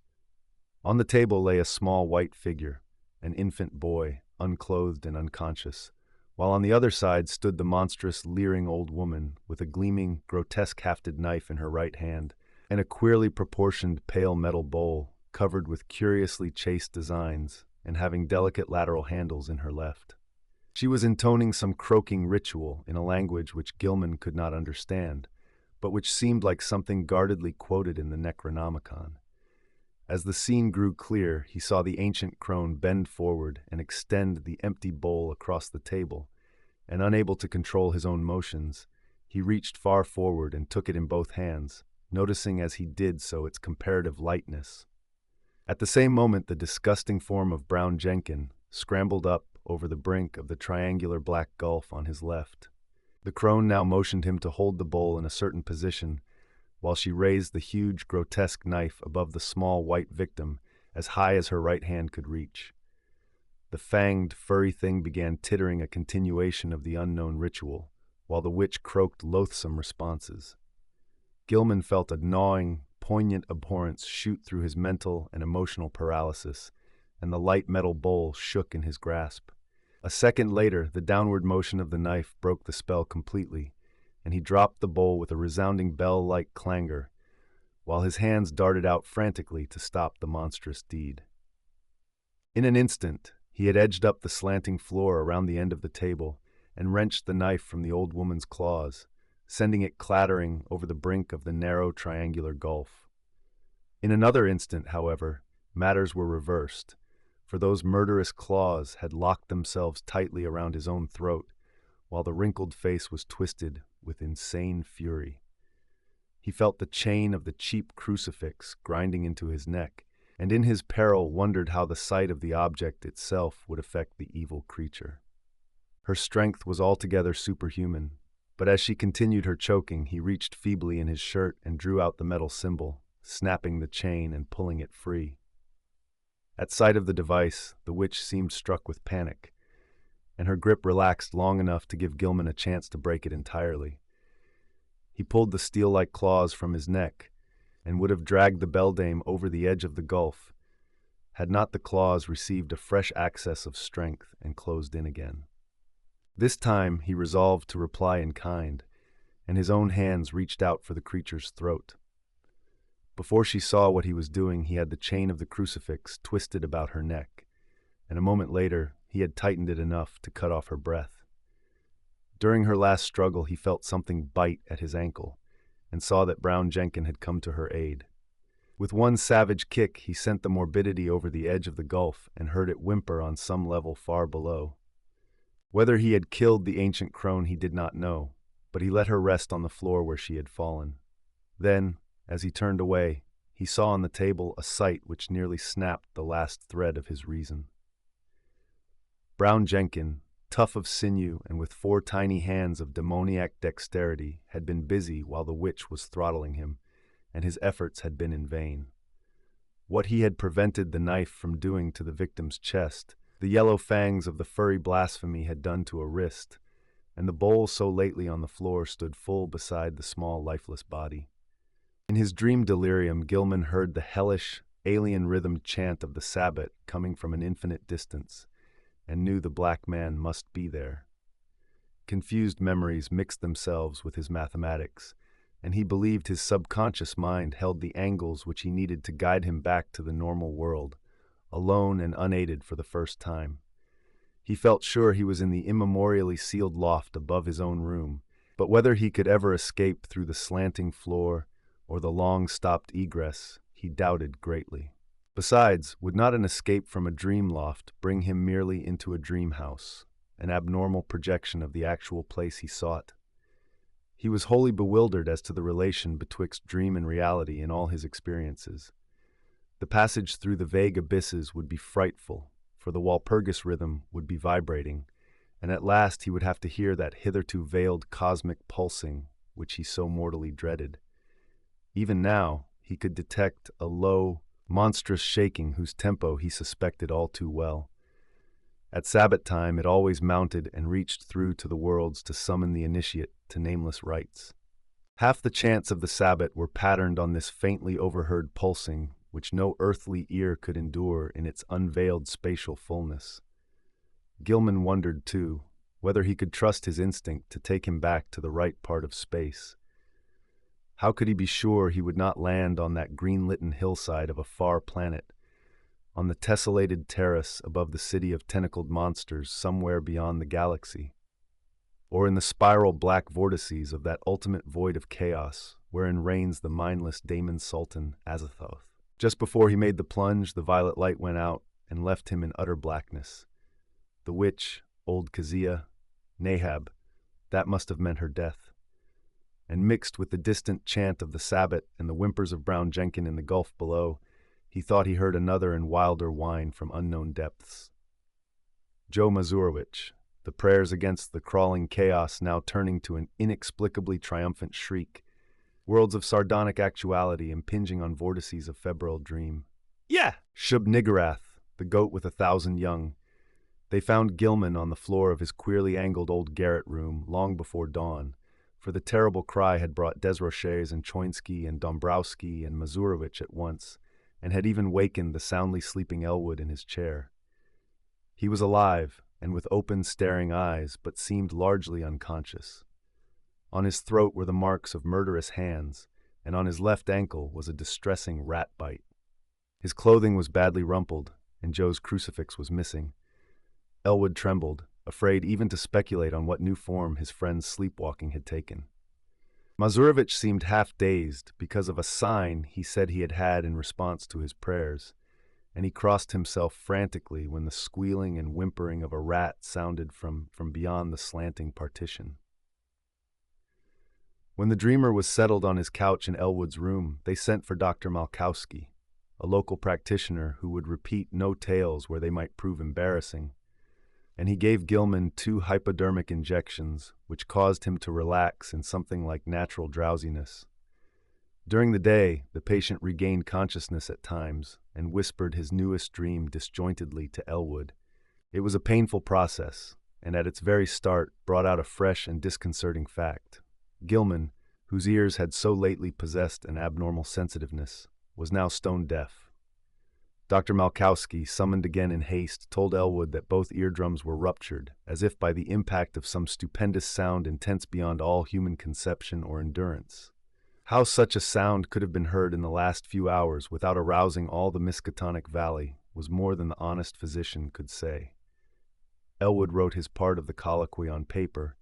On the table lay a small white figure, an infant boy, unclothed and unconscious, while on the other side stood the monstrous, leering old woman with a gleaming, grotesque-hafted knife in her right hand and a queerly proportioned pale metal bowl covered with curiously chased designs and having delicate lateral handles in her left. She was intoning some croaking ritual in a language which Gilman could not understand, but which seemed like something guardedly quoted in the Necronomicon. As the scene grew clear, he saw the ancient crone bend forward and extend the empty bowl across the table, and unable to control his own motions, he reached far forward and took it in both hands, noticing as he did so its comparative lightness. At the same moment, the disgusting form of Brown Jenkin scrambled up over the brink of the triangular black gulf on his left. The crone now motioned him to hold the bowl in a certain position, while she raised the huge, grotesque knife above the small white victim as high as her right hand could reach. The fanged, furry thing began tittering a continuation of the unknown ritual, while the witch croaked loathsome responses. Gilman felt a gnawing, poignant abhorrence shoot through his mental and emotional paralysis, and the light metal bowl shook in his grasp. A second later, the downward motion of the knife broke the spell completely, and he dropped the bowl with a resounding bell-like clangor, while his hands darted out frantically to stop the monstrous deed. In an instant, he had edged up the slanting floor around the end of the table and wrenched the knife from the old woman's claws, sending it clattering over the brink of the narrow triangular gulf. In another instant, however, matters were reversed, for those murderous claws had locked themselves tightly around his own throat, while the wrinkled face was twisted with insane fury. He felt the chain of the cheap crucifix grinding into his neck, and in his peril wondered how the sight of the object itself would affect the evil creature. Her strength was altogether superhuman, but as she continued her choking, he reached feebly in his shirt and drew out the metal symbol, snapping the chain and pulling it free. At sight of the device, the witch seemed struck with panic, and her grip relaxed long enough to give Gilman a chance to break it entirely. He pulled the steel-like claws from his neck and would have dragged the beldame over the edge of the gulf, had not the claws received a fresh access of strength and closed in again. This time he resolved to reply in kind, and his own hands reached out for the creature's throat. Before she saw what he was doing, he had the chain of the crucifix twisted about her neck, and a moment later he had tightened it enough to cut off her breath. During her last struggle, he felt something bite at his ankle, and saw that Brown Jenkin had come to her aid. With one savage kick, he sent the morbidity over the edge of the gulf and heard it whimper on some level far below. Whether he had killed the ancient crone he did not know, but he let her rest on the floor where she had fallen. Then, as he turned away, he saw on the table a sight which nearly snapped the last thread of his reason. Brown Jenkin, tough of sinew and with 4 tiny hands of demoniac dexterity, had been busy while the witch was throttling him, and his efforts had been in vain. What he had prevented the knife from doing to the victim's chest, the yellow fangs of the furry blasphemy had done to a wrist, and the bowl so lately on the floor stood full beside the small lifeless body. In his dream delirium, Gilman heard the hellish, alien-rhythmed chant of the Sabbat coming from an infinite distance, and knew the black man must be there. Confused memories mixed themselves with his mathematics, and he believed his subconscious mind held the angles which he needed to guide him back to the normal world, alone and unaided for the first time. He felt sure he was in the immemorially sealed loft above his own room, but whether he could ever escape through the slanting floor or the long-stopped egress, he doubted greatly. Besides, would not an escape from a dream loft bring him merely into a dream house, an abnormal projection of the actual place he sought? He was wholly bewildered as to the relation betwixt dream and reality in all his experiences. The passage through the vague abysses would be frightful, for the Walpurgis rhythm would be vibrating, and at last he would have to hear that hitherto veiled cosmic pulsing which he so mortally dreaded. Even now, he could detect a low, monstrous shaking whose tempo he suspected all too well. At Sabbat time it always mounted and reached through to the worlds to summon the initiate to nameless rites. Half the chants of the Sabbat were patterned on this faintly overheard pulsing which no earthly ear could endure in its unveiled spatial fullness. Gilman wondered, too, whether he could trust his instinct to take him back to the right part of space. How could he be sure he would not land on that green-litten hillside of a far planet, on the tessellated terrace above the city of tentacled monsters somewhere beyond the galaxy, or in the spiral black vortices of that ultimate void of chaos wherein reigns the mindless Daemon Sultan Azathoth? Just before he made the plunge, the violet light went out and left him in utter blackness. The witch, old Kezia, Nahab, that must have meant her death. And mixed with the distant chant of the Sabbat and the whimpers of Brown Jenkin in the gulf below, he thought he heard another and wilder whine from unknown depths. Joe Mazurowicz, the prayers against the crawling chaos now turning to an inexplicably triumphant shriek, worlds of sardonic actuality impinging on vortices of febrile dream. Yeah! Shub Niggurath, the goat with 1,000 young. They found Gilman on the floor of his queerly angled old garret room long before dawn, for the terrible cry had brought Desroches and Choinsky and Dombrowski and Mazurowicz at once, and had even wakened the soundly sleeping Elwood in his chair. He was alive, and with open, staring eyes, but seemed largely unconscious. On his throat were the marks of murderous hands, and on his left ankle was a distressing rat bite. His clothing was badly rumpled, and Joe's crucifix was missing. Elwood trembled, afraid even to speculate on what new form his friend's sleepwalking had taken. Mazurowicz seemed half-dazed because of a sign he said he had had in response to his prayers, and he crossed himself frantically when the squealing and whimpering of a rat sounded from beyond the slanting partition. When the dreamer was settled on his couch in Elwood's room, they sent for Dr. Malkowski, a local practitioner who would repeat no tales where they might prove embarrassing, and he gave Gilman 2 hypodermic injections, which caused him to relax in something like natural drowsiness. During the day, the patient regained consciousness at times and whispered his newest dream disjointedly to Elwood. It was a painful process, and at its very start brought out a fresh and disconcerting fact. Gilman, whose ears had so lately possessed an abnormal sensitiveness, was now stone deaf. Dr. Malkowski, summoned again in haste, told Elwood that both eardrums were ruptured, as if by the impact of some stupendous sound intense beyond all human conception or endurance. How such a sound could have been heard in the last few hours without arousing all the Miskatonic Valley was more than the honest physician could say. Elwood wrote his part of the colloquy on paper,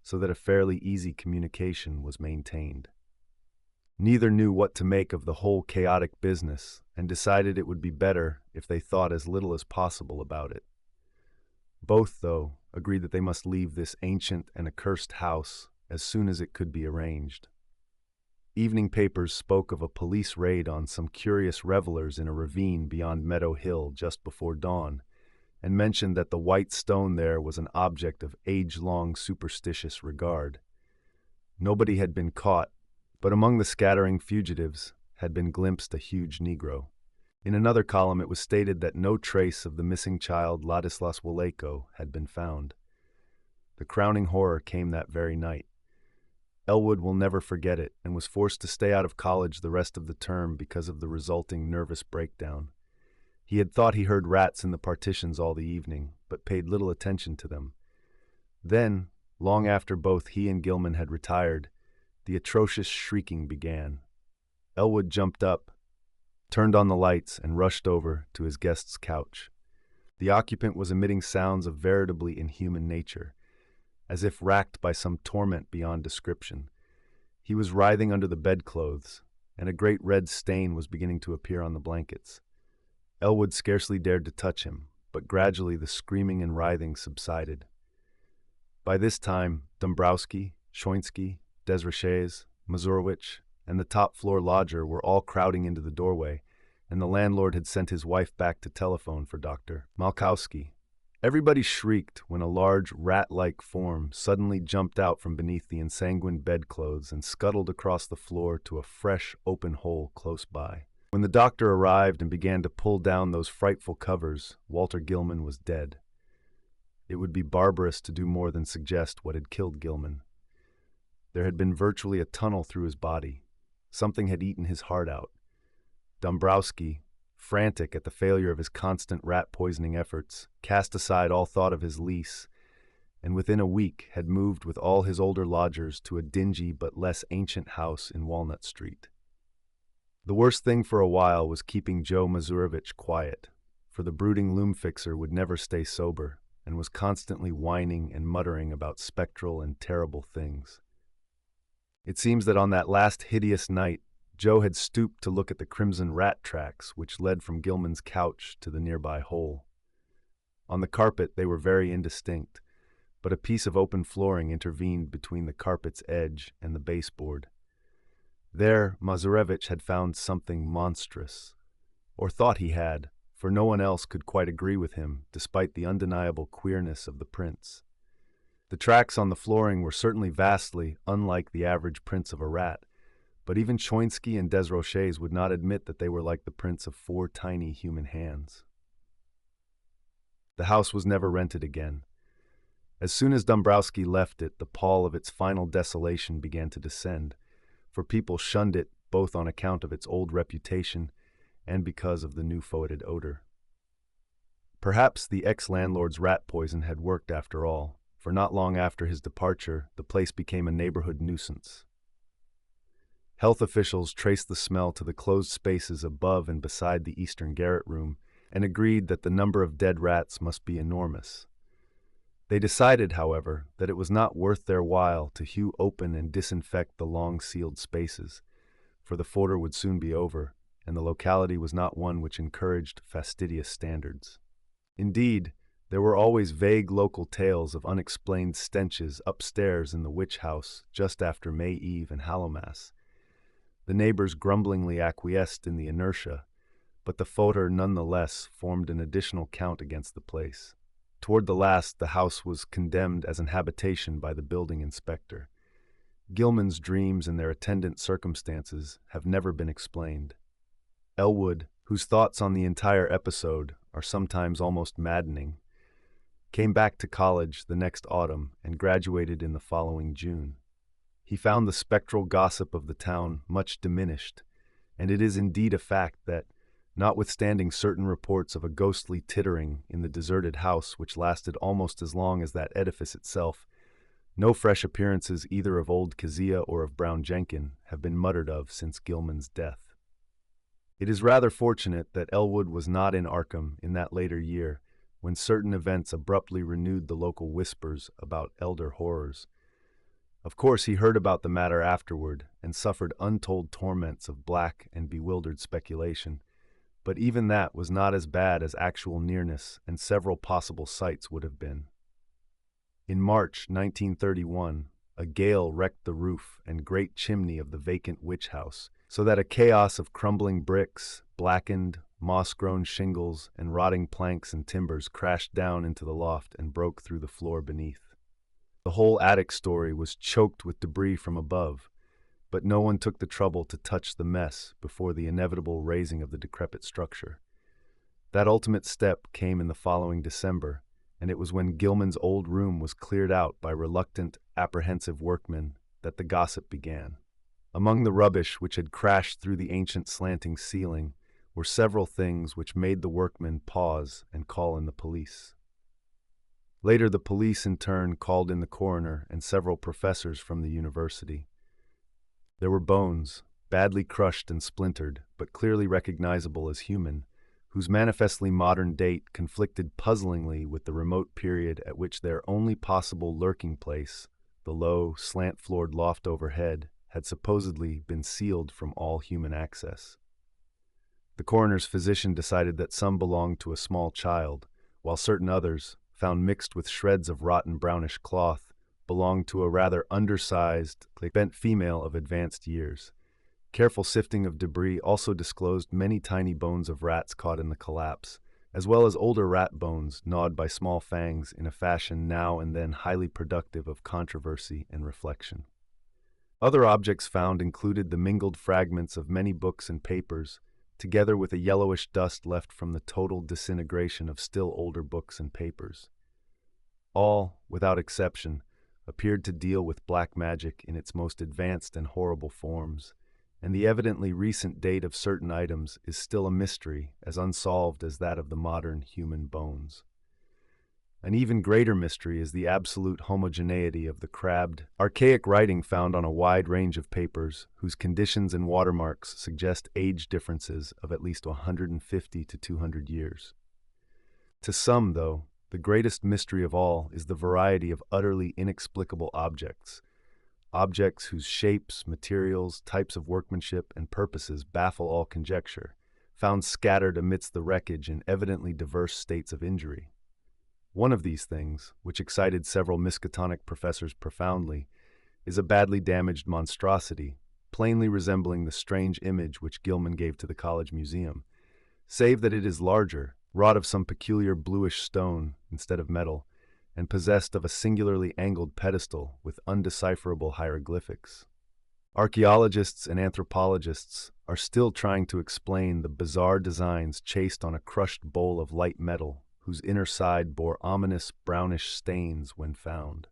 so that a fairly easy communication was maintained. Neither knew what to make of the whole chaotic business, and decided it would be better if they thought as little as possible about it. Both, though, agreed that they must leave this ancient and accursed house as soon as it could be arranged. Evening papers spoke of a police raid on some curious revelers in a ravine beyond Meadow Hill just before dawn, and mentioned that the white stone there was an object of age-long superstitious regard. Nobody had been caught, but among the scattering fugitives had been glimpsed a huge Negro. In another column it was stated that no trace of the missing child Ladislas Waleko had been found. The crowning horror came that very night. Elwood will never forget it and was forced to stay out of college the rest of the term because of the resulting nervous breakdown. He had thought he heard rats in the partitions all the evening, but paid little attention to them. Then, long after both he and Gilman had retired, the atrocious shrieking began. Elwood jumped up, turned on the lights, and rushed over to his guest's couch. The occupant was emitting sounds of veritably inhuman nature, as if racked by some torment beyond description. He was writhing under the bedclothes, and a great red stain was beginning to appear on the blankets. Elwood scarcely dared to touch him, but gradually the screaming and writhing subsided. By this time, Dombrowski, Schoinski, Desroches, Mazurowicz, and the top-floor lodger were all crowding into the doorway, and the landlord had sent his wife back to telephone for Dr. Malkowski. Everybody shrieked when a large, rat-like form suddenly jumped out from beneath the ensanguined bedclothes and scuttled across the floor to a fresh, open hole close by. When the doctor arrived and began to pull down those frightful covers, Walter Gilman was dead. It would be barbarous to do more than suggest what had killed Gilman. There had been virtually a tunnel through his body. Something had eaten his heart out. Dombrowski, frantic at the failure of his constant rat-poisoning efforts, cast aside all thought of his lease, and within a week had moved with all his older lodgers to a dingy but less ancient house in Walnut Street. The worst thing for a while was keeping Joe Mazurowicz quiet, for the brooding loom-fixer would never stay sober and was constantly whining and muttering about spectral and terrible things. It seems that on that last hideous night, Joe had stooped to look at the crimson rat tracks which led from Gilman's couch to the nearby hole. On the carpet they were very indistinct, but a piece of open flooring intervened between the carpet's edge and the baseboard. There Mazurowicz had found something monstrous, or thought he had, for no one else could quite agree with him, despite the undeniable queerness of the prints. The tracks on the flooring were certainly vastly unlike the average prints of a rat, but even Schoinski and Desroches would not admit that they were like the prints of 4 tiny human hands. The house was never rented again. As soon as Dombrowski left it, the pall of its final desolation began to descend, for people shunned it both on account of its old reputation and because of the new foetid odor. Perhaps the ex-landlord's rat poison had worked after all, for not long after his departure, the place became a neighborhood nuisance. Health officials traced the smell to the closed spaces above and beside the eastern garret room and agreed that the number of dead rats must be enormous. They decided, however, that it was not worth their while to hew open and disinfect the long-sealed spaces, for the fodder would soon be over, and the locality was not one which encouraged fastidious standards. Indeed, there were always vague local tales of unexplained stenches upstairs in the witch house just after May Eve and Hallowmass. The neighbors grumblingly acquiesced in the inertia, but the fodder nonetheless formed an additional count against the place. Toward the last, the house was condemned as an habitation by the building inspector. Gilman's dreams and their attendant circumstances have never been explained. Elwood, whose thoughts on the entire episode are sometimes almost maddening, came back to college the next autumn and graduated in the following June. He found the spectral gossip of the town much diminished, and it is indeed a fact that, notwithstanding certain reports of a ghostly tittering in the deserted house which lasted almost as long as that edifice itself, no fresh appearances either of old Keziah or of Brown Jenkin have been muttered of since Gilman's death. It is rather fortunate that Elwood was not in Arkham in that later year, when certain events abruptly renewed the local whispers about elder horrors. Of course, he heard about the matter afterward and suffered untold torments of black and bewildered speculation, but even that was not as bad as actual nearness and several possible sights would have been. In March 1931, a gale wrecked the roof and great chimney of the vacant witch house, so that a chaos of crumbling bricks, blackened, moss-grown shingles, and rotting planks and timbers crashed down into the loft and broke through the floor beneath. The whole attic story was choked with debris from above, but no one took the trouble to touch the mess before the inevitable raising of the decrepit structure. That ultimate step came in the following December, and it was when Gilman's old room was cleared out by reluctant, apprehensive workmen that the gossip began. Among the rubbish which had crashed through the ancient slanting ceiling were several things which made the workmen pause and call in the police. Later, the police in turn called in the coroner and several professors from the university. There were bones, badly crushed and splintered, but clearly recognizable as human, whose manifestly modern date conflicted puzzlingly with the remote period at which their only possible lurking place, the low, slant-floored loft overhead, had supposedly been sealed from all human access. The coroner's physician decided that some belonged to a small child, while certain others, found mixed with shreds of rotten brownish cloth, belonged to a rather undersized, bent female of advanced years. Careful sifting of debris also disclosed many tiny bones of rats caught in the collapse, as well as older rat bones gnawed by small fangs in a fashion now and then highly productive of controversy and reflection. Other objects found included the mingled fragments of many books and papers, together with a yellowish dust left from the total disintegration of still older books and papers. All, without exception, appeared to deal with black magic in its most advanced and horrible forms, and the evidently recent date of certain items is still a mystery as unsolved as that of the modern human bones. An even greater mystery is the absolute homogeneity of the crabbed, archaic writing found on a wide range of papers whose conditions and watermarks suggest age differences of at least 150 to 200 years. To some, though, the greatest mystery of all is the variety of utterly inexplicable objects whose shapes, materials, types of workmanship, and purposes baffle all conjecture, found scattered amidst the wreckage in evidently diverse states of injury. One of these things, which excited several Miskatonic professors profoundly, is a badly damaged monstrosity, plainly resembling the strange image which Gilman gave to the college museum, save that it is larger, wrought of some peculiar bluish stone instead of metal, and possessed of a singularly angled pedestal with undecipherable hieroglyphics. Archaeologists and anthropologists are still trying to explain the bizarre designs chased on a crushed bowl of light metal whose inner side bore ominous brownish stains when found.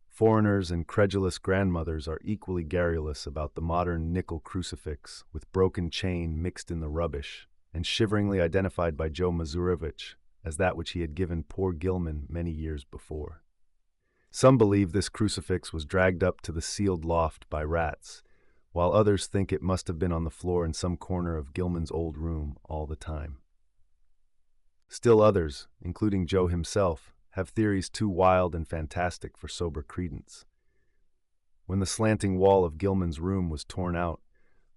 Foreigners and credulous grandmothers are equally garrulous about the modern nickel crucifix with broken chain mixed in the rubbish, and shiveringly identified by Joe Mazurevich as that which he had given poor Gilman many years before. Some believe this crucifix was dragged up to the sealed loft by rats, while others think it must have been on the floor in some corner of Gilman's old room all the time. Still others, including Joe himself, have theories too wild and fantastic for sober credence. When the slanting wall of Gilman's room was torn out,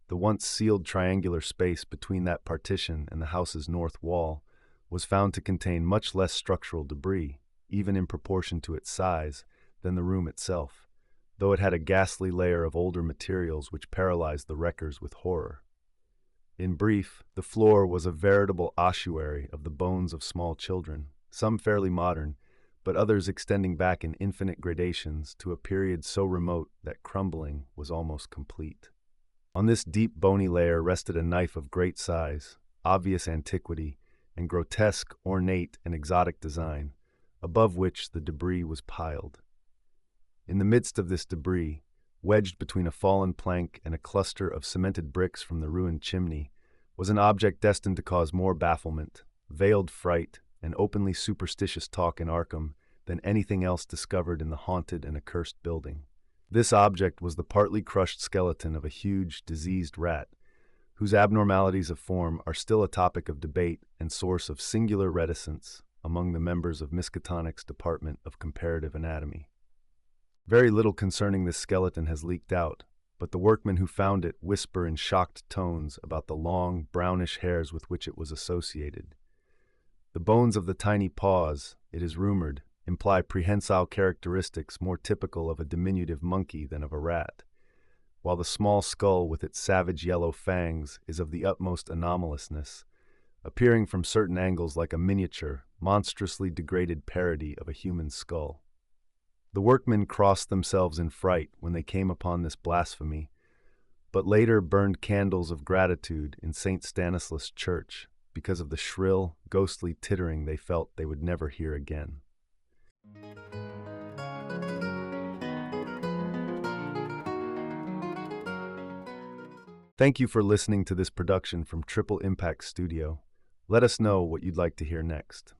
the once sealed triangular space between that partition and the house's north wall was found to contain much less structural debris, even in proportion to its size, than the room itself, though it had a ghastly layer of older materials which paralyzed the wreckers with horror. In brief, the floor was a veritable ossuary of the bones of small children, some fairly modern, but others extending back in infinite gradations to a period so remote that crumbling was almost complete. On this deep bony layer rested a knife of great size, obvious antiquity, and grotesque, ornate, and exotic design, above which the debris was piled. In the midst of this debris, wedged between a fallen plank and a cluster of cemented bricks from the ruined chimney, was an object destined to cause more bafflement, veiled fright, and openly superstitious talk in Arkham than anything else discovered in the haunted and accursed building. This object was the partly crushed skeleton of a huge, diseased rat, whose abnormalities of form are still a topic of debate and source of singular reticence among the members of Miskatonic's Department of Comparative Anatomy. Very little concerning this skeleton has leaked out, but the workmen who found it whisper in shocked tones about the long, brownish hairs with which it was associated. The bones of the tiny paws, it is rumored, imply prehensile characteristics more typical of a diminutive monkey than of a rat, while the small skull with its savage yellow fangs is of the utmost anomalousness, appearing from certain angles like a miniature, monstrously degraded parody of a human skull. The workmen crossed themselves in fright when they came upon this blasphemy, but later burned candles of gratitude in St. Stanislas Church because of the shrill, ghostly tittering they felt they would never hear again. Thank you for listening to this production from Triple Impact Studio. Let us know what you'd like to hear next.